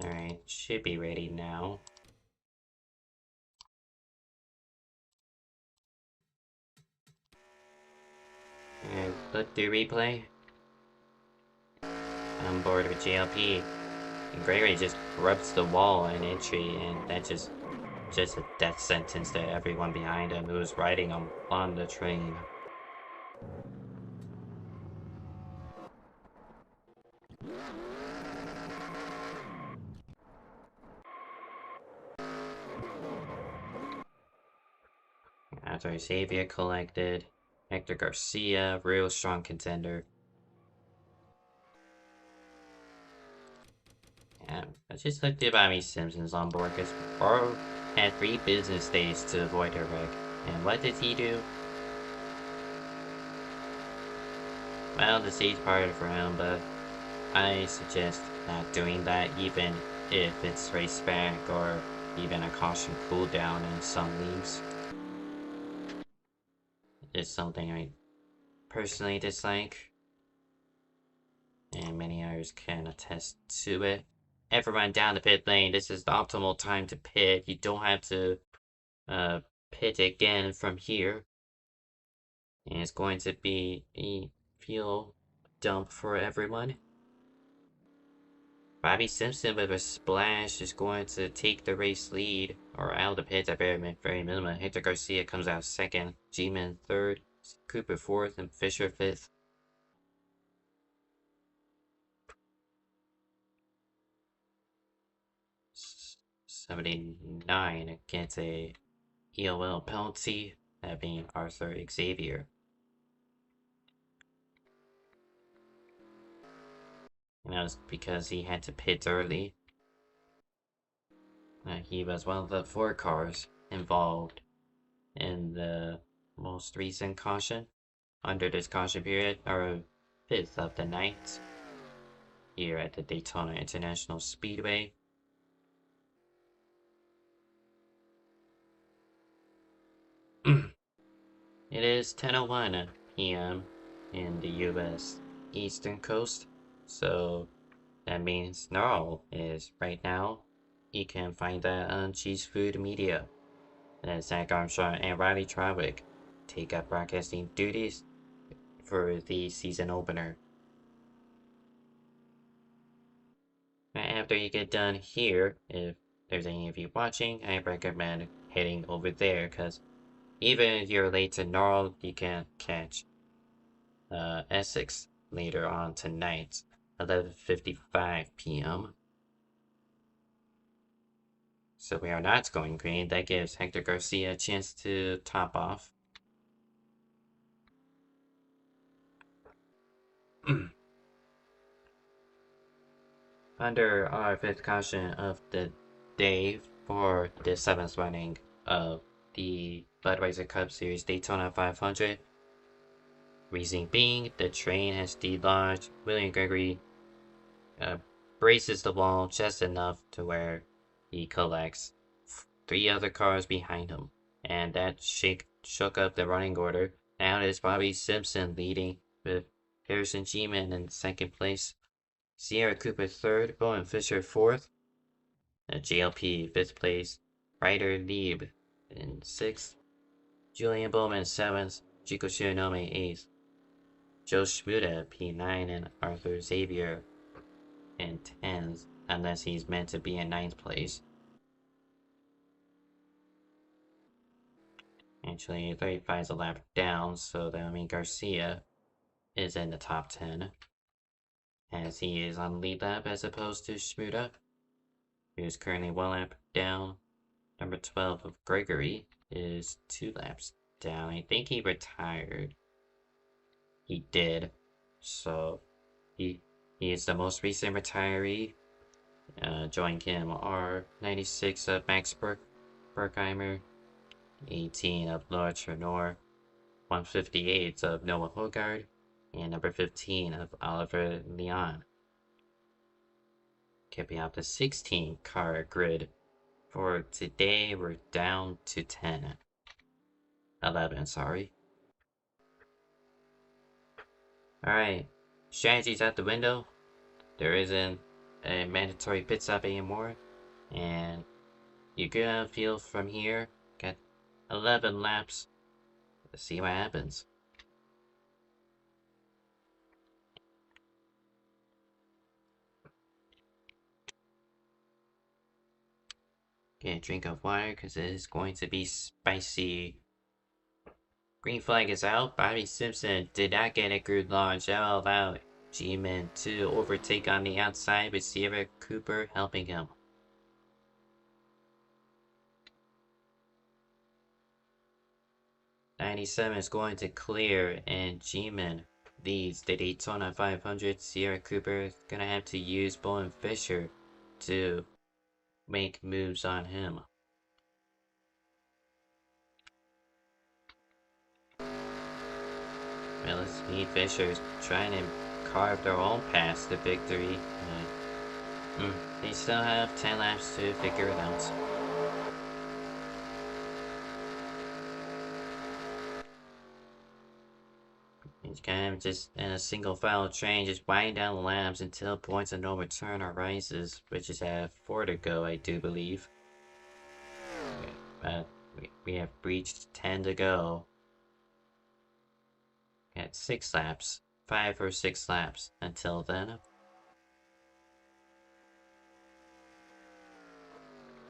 Alright, should be ready now. And look through replay. On board with JLP. And Gregory just rubs the wall in entry, and that's just a death sentence to everyone behind him who's riding on the train. After Xavier collected, Hector Garcia, real strong contender. Yeah, I just looked at Bobby Simpson's on board because Burrow had 3 business days to avoid a wreck. And what did he do? Well, the seat's parted for him, but I suggest not doing that even if it's race back or even a caution cooldown in some leagues. It's something I personally dislike, and many others can attest to it. Everyone down the pit lane, this is the optimal time to pit. You don't have to pit again from here. And it's going to be a fuel dump for everyone. Bobby Simpson with a splash is going to take the race lead, or out of the pits at very minimum. Hector Garcia comes out second, G-Man third, Cooper fourth, and Fisher fifth. $79 gets a EOL penalty, that being Arthur Xavier. And that was because he had to pit early. He was one of the 4 cars involved in the most recent caution under this caution period, or 5th of the night, here at the Daytona International Speedway. It is 10:01 p.m. in the US Eastern Coast, so that means Gnarl is right now. You can find that on Cheese Food Media. And Zach Armstrong and Riley Trawick take up broadcasting duties for the season opener. After you get done here, if there's any of you watching, I recommend heading over there, because even if you're late to Gnarl, you can catch Essex later on tonight, 11:55 p.m. So we are not going green. That gives Hector Garcia a chance to top off. Under our 5th caution of the day for the 7th running of the Budweiser Cup Series Daytona 500. Reason being, the train has delodged. William Gregory braces the wall just enough to where he collects 3 other cars behind him. And that shook up the running order. Now it is Bobby Simpson leading with Harrison G-Man in 2nd place. Sierra Cooper 3rd, Bowen Fisher 4th, JLP 5th place, Ryder Lieb in 6th, Julian Bowman 7th, Chico Shiranome 8th, Joe Shmuda P9, and Arthur Xavier in 10th, unless he's meant to be in 9th place. Actually, 35 is a lap down, so that means Garcia is in the top 10, as he is on lead lap as opposed to Shmuda, who is currently 1 lap down. Number 12 of Gregory is 2 laps down. I think he retired. He did. So he is the most recent retiree. Joining him are 96 of Max Berkheimer, 18 of Laura Trenor, 158 of Noah Hogard, and number 15 of Oliver Leon. Keeping out the 16 car grid. For today, we're down to 11, sorry. Alright, strategy's out the window. There isn't a mandatory pit stop anymore. And you're gonna feel from here, got 11 laps. Let's see what happens. Get a drink of water because it is going to be spicy. Green flag is out. Bobby Simpson did not get a good launch. That will allow G-Man to overtake on the outside with Sierra Cooper helping him. '97 is going to clear, and G-Man leads the Daytona 500. Sierra Cooper is gonna have to use Bowen Fisher to make moves on him. Well, Speed Fisher's trying to carve their own path to victory. They still have 10 laps to figure it out. He's kind of just in a single file train, just winding down the laps until points of no return arises, which is at 4 to go, I do believe. We have reached 10 to go. Got 6 laps, 5 or 6 laps until then.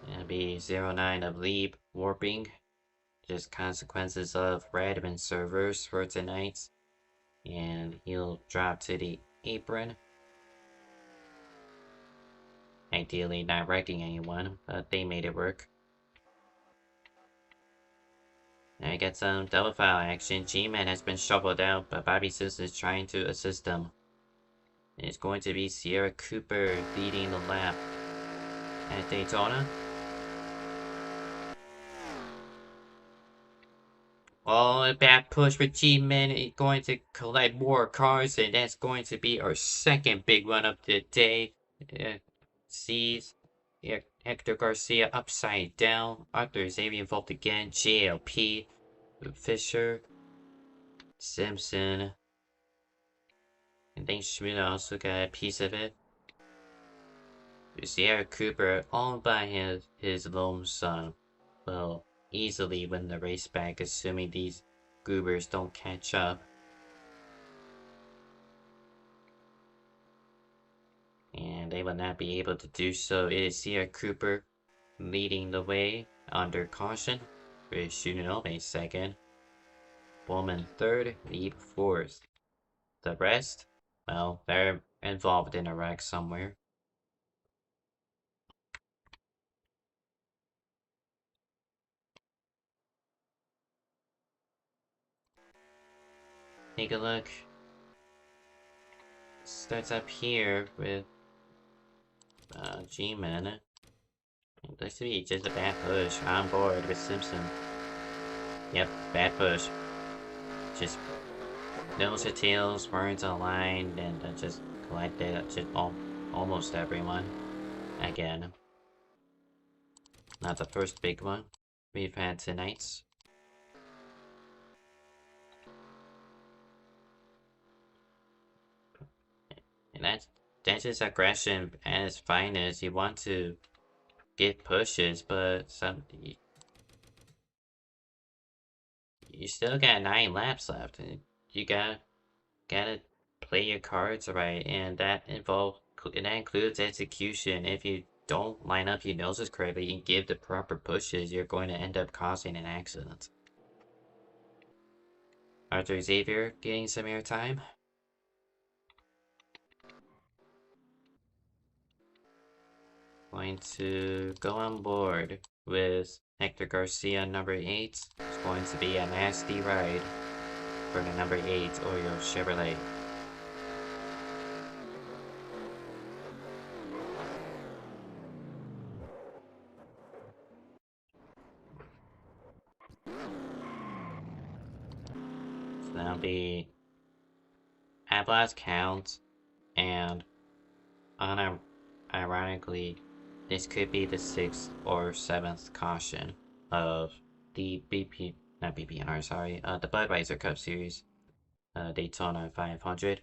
It'll be 09 of Lieb warping. Just consequences of Redmond servers for tonight. And he'll drop to the apron. Ideally not wrecking anyone, but they made it work. And I get some double file action. G-Man has been shuffled out, but Bobby Simpson is trying to assist him. It's going to be Sierra Cooper leading the lap at Daytona. Oh, a bad push for G-Man is going to collect more cars, and that's going to be our second big run of the day. Sees Hector Garcia upside down. Arthur Xavier involved again. JLP, Fisher, Simpson. I think Schmidt also got a piece of it. Sierra Cooper, all by his lone son, will easily win the race back, assuming these goobers don't catch up. And they will not be able to do so. It is Sierra Cooper leading the way under caution, with Shinonome second, Bowman third, Lieb fourth. The rest, well, they're involved in a wreck somewhere. take a look. Starts up here with G-Man. It looks to be just a bad push on board with Simpson. Yep, bad push. Just nose to tails, weren't aligned, and just collected just almost everyone. Again. Not the first big one we've had tonight. And that's just aggression at its finest. You want to get pushes, but you still got 9 laps left. You gotta play your cards right, and that includes execution. If you don't line up your noses correctly and give the proper pushes, you're going to end up causing an accident. Arthur Xavier getting some airtime. Going to go on board with Hector Garcia, number 8. It's going to be a nasty ride for the number 8 Oreo Chevrolet. So that'll be at last count, and ironically, this could be the 6th or 7th caution of the the Budweiser Cup Series, Daytona 500.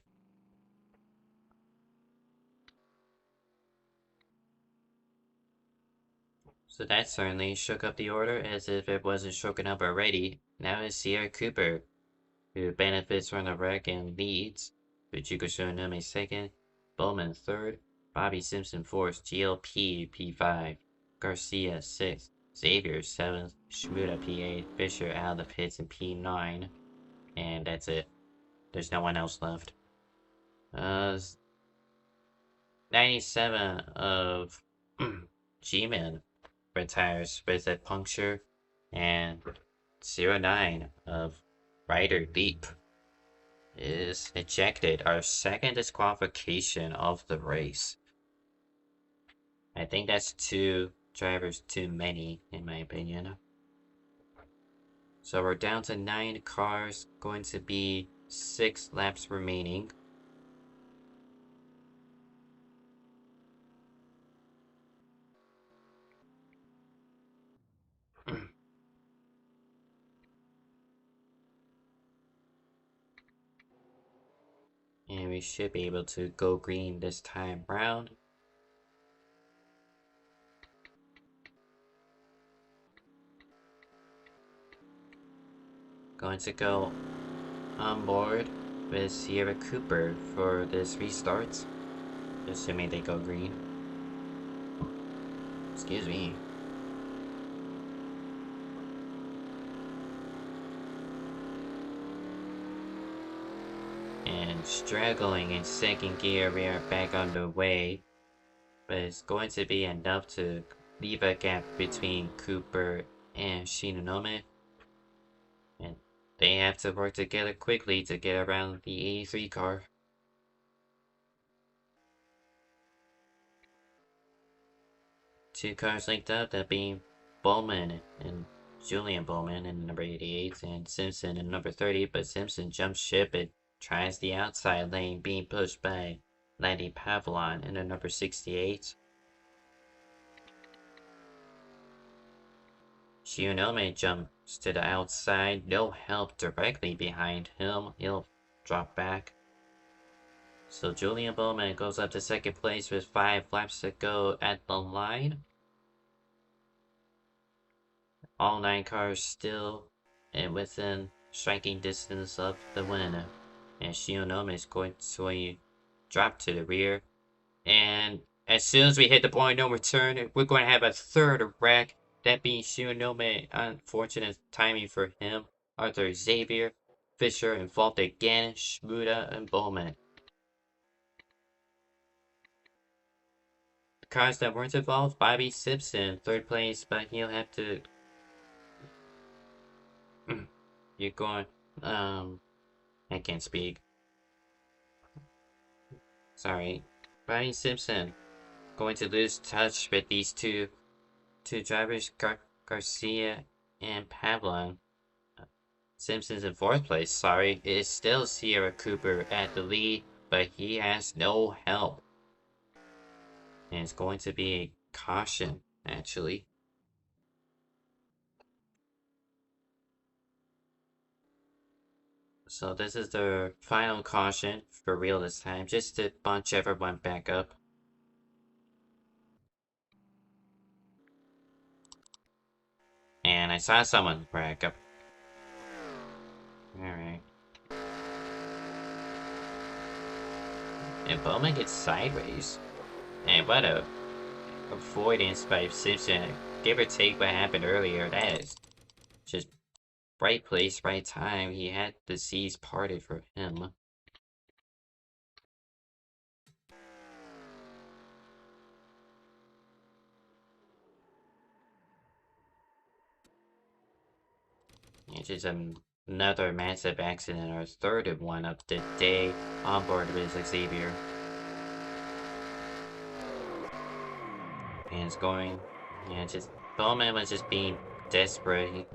So that certainly shook up the order as if it wasn't shaken up already. Now it's Sierra Cooper, who benefits from the wreck and leads, Fujiko Shonome 2nd, Bowman 3rd, Bobby Simpson 4th, GLP P5, Garcia 6th, Xavier 7th, Shmuda P8, Fisher out of the pits in P9, and that's it. There's no one else left. 97 of G-Man retires with a puncture, and 09 of Ryder Leap is ejected. Our 2nd disqualification of the race. I think that's 2 drivers too many, in my opinion. So we're down to 9 cars, going to be 6 laps remaining. And we should be able to go green this time round. Going to go on board with Sierra Cooper for this restart, assuming they go green. Excuse me. And struggling in 2nd gear, we are back on the way, but it's going to be enough to leave a gap between Cooper and Shinonome, and they have to work together quickly to get around the 83 car. Two cars linked up, that being Bowman and Julian Bowman in number 88 and Simpson in number 30, but Simpson jumps ship and tries the outside lane, being pushed by Landy Pavlon in the number 68. Shionome jumps to the outside, no help directly behind him, he'll drop back. So Julian Bowman goes up to 2nd place with 5 laps to go at the line. All 9 cars still and within striking distance of the winner. And Shionome is going to drop to the rear. And as soon as we hit the point of no return, we're going to have a 3rd wreck. That being Shionome, unfortunate timing for him. Arthur Xavier, Fisher involved again, Shmuda and Bowman. The cars that weren't involved, Bobby Simpson, 3rd place, but he'll have to... You're going, I can't speak. Sorry. Brian Simpson going to lose touch with these two drivers, Garcia and Pavlon. Simpson's in 4th place, sorry. It is still Sierra Cooper at the lead, but he has no help. And it's going to be a caution, actually. So this is the final caution for real this time, just to bunch everyone back up. And I saw someone back up. Alright. And Bowman gets sideways. And what a avoidance by Simpson. Give or take what happened earlier, that is just right place, right time. He had the seas parted for him. It's just another massive accident, our third one of the day on board with Xavier. And it's going, yeah, just Bowman was just being desperate.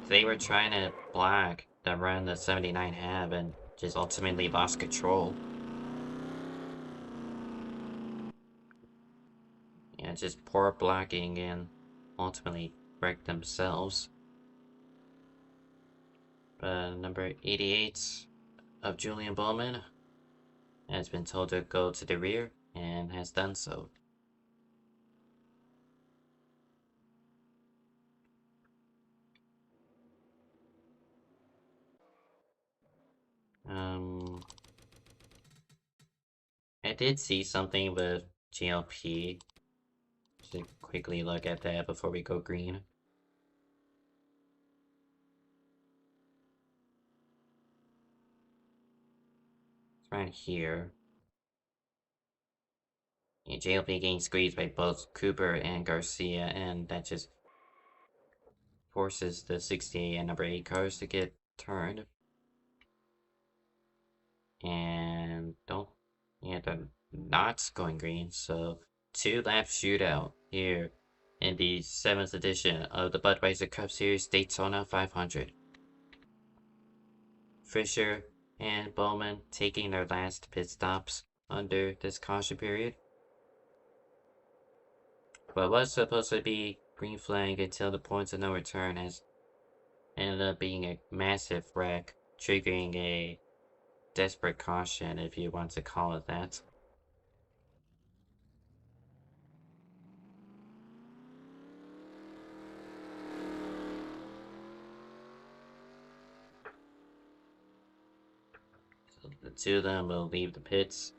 They were trying to block the run that 79 had and just ultimately lost control. Yeah, just poor blocking and ultimately wrecked themselves. But number 88 of Julian Bowman has been told to go to the rear and has done so. I did see something with GLP. Should quickly look at that before we go green. It's right here. Yeah, JLP getting squeezed by both Cooper and Garcia, and that just forces the 68 and number 8 cars to get turned. And they're not going green, so 2-lap shootout here in the 7th edition of the Budweiser Cup Series Daytona 500. Fisher and Bowman taking their last pit stops under this caution period. What was supposed to be green flag until the points of no return has ended up being a massive wreck, triggering a desperate caution, if you want to call it that. So the two of them will leave the pits.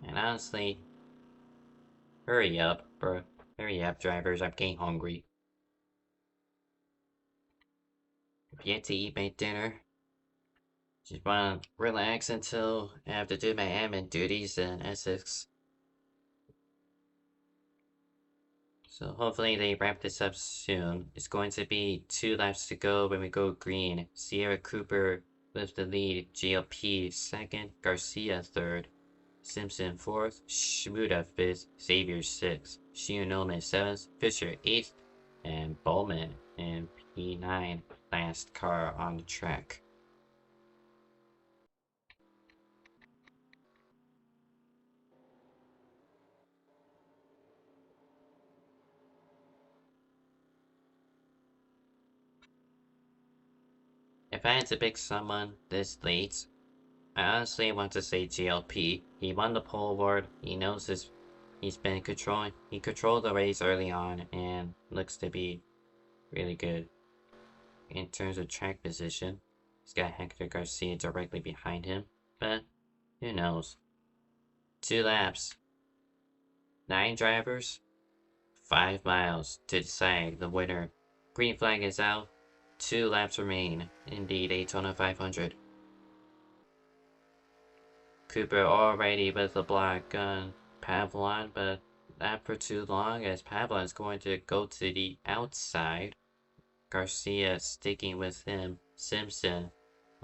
And honestly, hurry up, bro. Hurry up, drivers. I'm getting hungry. I've yet to eat my dinner. Just wanna relax until I have to do my admin duties in Essex. So hopefully they wrap this up soon. It's going to be 2 laps to go when we go green. Sierra Cooper with the lead. GLP 2nd. Garcia 3rd. Simpson 4th. Shmuda 5th. Xavier 6th. Shionome 7th. Fisher 8th. And Bowman in P9. Last car on the track. If I had to pick someone this late, I honestly want to say GLP. He won the pole award. He knows his. He's been controlling. He controlled the race early on and looks to be really good in terms of track position. He's got Hector Garcia directly behind him, but who knows? 2 laps, 9 drivers, 5 miles to decide the winner. Green flag is out. 2 laps remain in the Daytona 500. Cooper already with the block on Pavlon, but not for too long as Pavlon is going to go to the outside. Garcia sticking with him. Simpson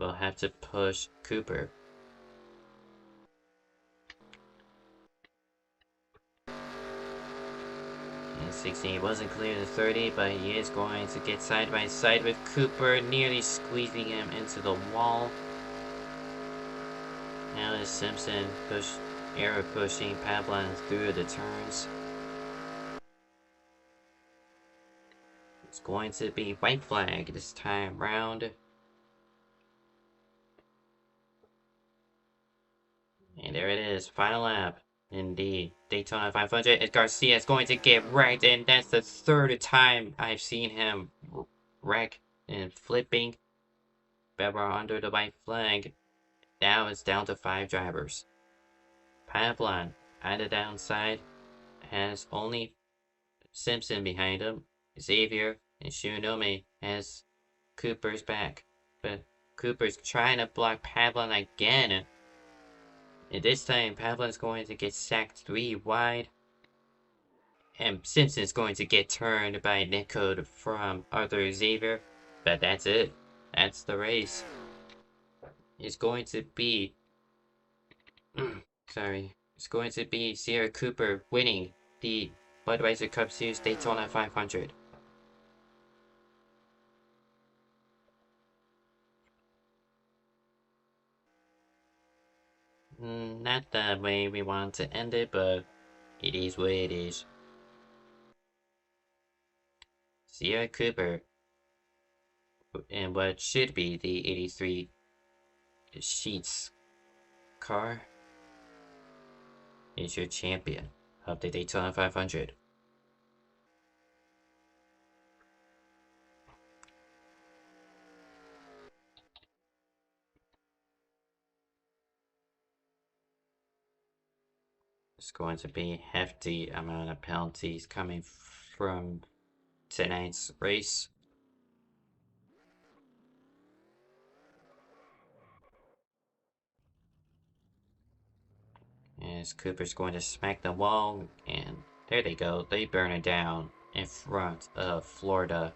will have to push Cooper. And 16 wasn't clear to 30, but he is going to get side by side with Cooper, nearly squeezing him into the wall. Now is Simpson arrow pushing Pavlon through the turns. It's going to be white flag this time round. And there it is, final lap. Indeed, Daytona 500. And Garcia is going to get wrecked, and that's the third time I've seen him wreck and flipping. Weber under the white flag. Now it's down to 5 drivers. Pavlon at the downside has only Simpson behind him. Xavier and Shunome has Cooper's back. But Cooper's trying to block Pavlon again. And this time, Pavlon's going to get sacked 3 wide. And Simpson's going to get turned by netcode from Arthur Xavier. But that's it. That's the race. It's going to be... It's going to be Sierra Cooper winning the Budweiser Cup Series Daytona 500. Not the way we want to end it, but it is what it is. Sierra Cooper in what should be the 83 Sheets car is your champion of the Daytona 500. It's going to be a hefty amount of penalties coming from tonight's race. As Cooper's going to smack the wall, and there they go. They burn it down in front of Florida.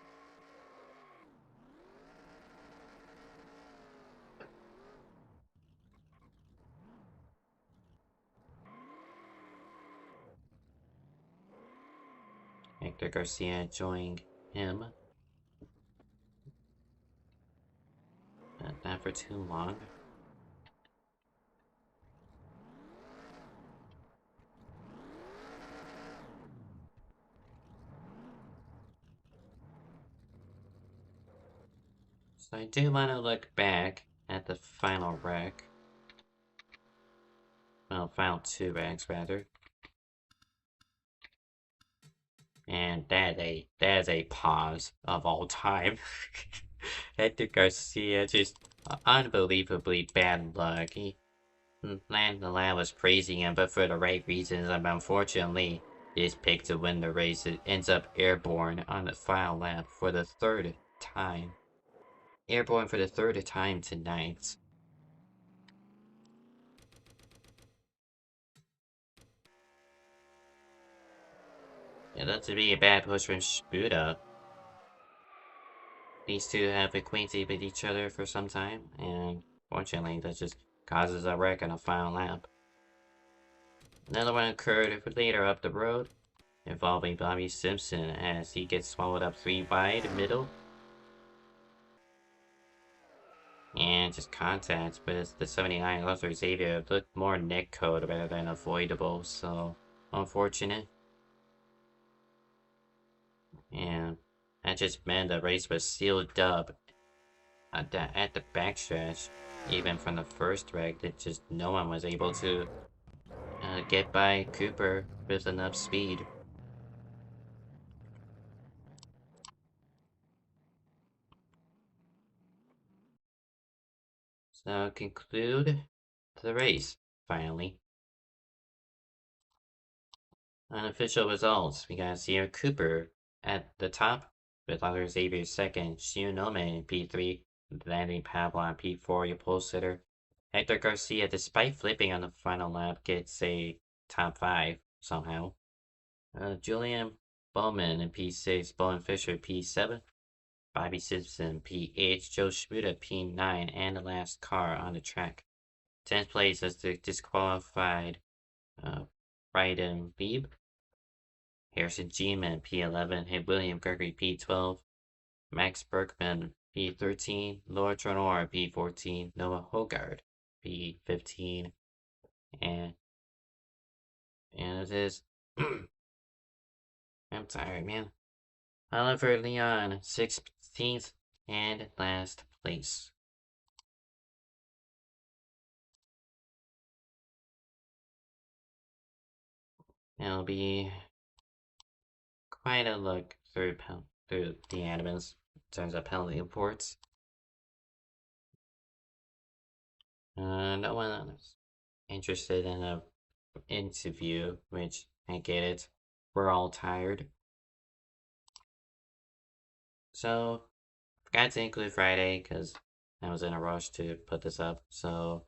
Hector Garcia joining him. But not for too long. So I do want to look back at the final wreck. Well, final 2 wrecks rather. And that is a pause of all time. Hector Garcia just unbelievably bad luck. Landon was praising him, but for the right reasons. And unfortunately, his pick to win the race ends up airborne on the final lap for the 3rd time. Airborne for the 3rd time tonight. It looks to be a bad push from Spuda. These two have acquainted with each other for some time, and fortunately that just causes a wreck on a final lap. Another one occurred later up the road, involving Bobby Simpson as he gets swallowed up 3 wide middle. And just contact with the 79 Arthur Xavier looked more netcode rather than avoidable, so unfortunate. And that just meant the race was sealed up at the backstretch. Even from the first wreck, that just no one was able to get by Cooper with enough speed. So conclude the race, finally. Unofficial results, we got Sierra Cooper at the top, with Arthur Xavier second, Shunome in P3, landing Pavlon P4, your pole sitter. Hector Garcia, despite flipping on the final lap, gets a top 5 somehow. Julian Bowman in P6, Bowen Fisher P7. Bobby Simpson P8, Joe Shmuda P9, and the last car on the track. 10th place is the disqualified Bryden Beebe. Harrison G-Man P11, hit William Gregory P12, Max Berkman P13, Laura Tronor P14, Noah Hogard P15, and it is I'm tired, man. Oliver Leon 16th and last place. It'll be quite a look through the animals in terms of penalty reports. No one is interested in a interview, which I get it. We're all tired. So, forgot to include Friday because I was in a rush to put this up. So,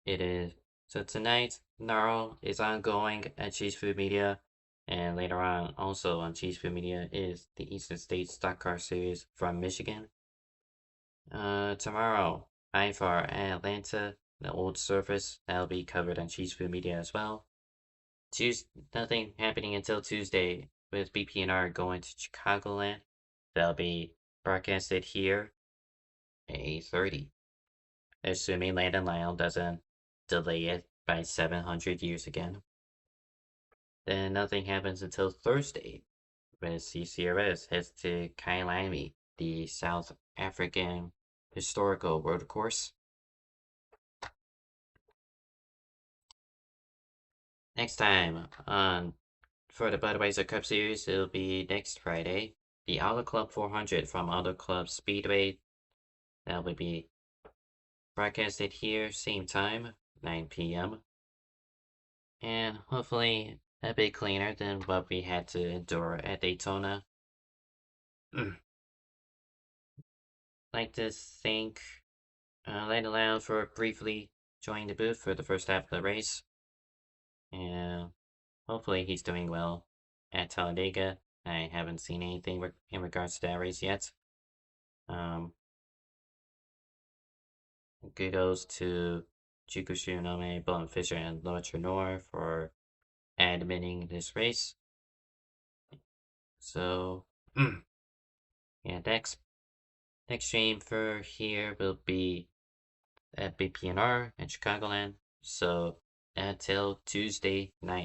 it is. So tonight, Gnarl is ongoing at Cheese Food Media. And later on, also on Cheese Food Media, is the Eastern States Stock Car Series from Michigan. Tomorrow, IFAR at Atlanta, the old surface, that'll be covered on Cheese Food Media as well. Nothing happening until Tuesday with BPNR going to Chicagoland. That'll be broadcasted here at 8:30. Assuming Landon Lyle doesn't delay it by 700 years again. Then nothing happens until Thursday, when CCRS heads to Kailami, the South African historical road course. Next time for the Budweiser Cup Series, it'll be next Friday. The Auto Club 400 from Auto Club Speedway. That will be broadcasted here, same time, 9 p.m. And hopefully a bit cleaner than what we had to endure at Daytona. Like to thank Landon Lyle for briefly joining the booth for the first half of the race. And hopefully he's doing well at Talladega. I haven't seen anything in regards to that race yet. Kudos to Chikushu Nome, Bolin Fisher, and Laura Trenor for admitting this race. So, yeah, next stream for here will be at BPNR in Chicagoland. So, until Tuesday night.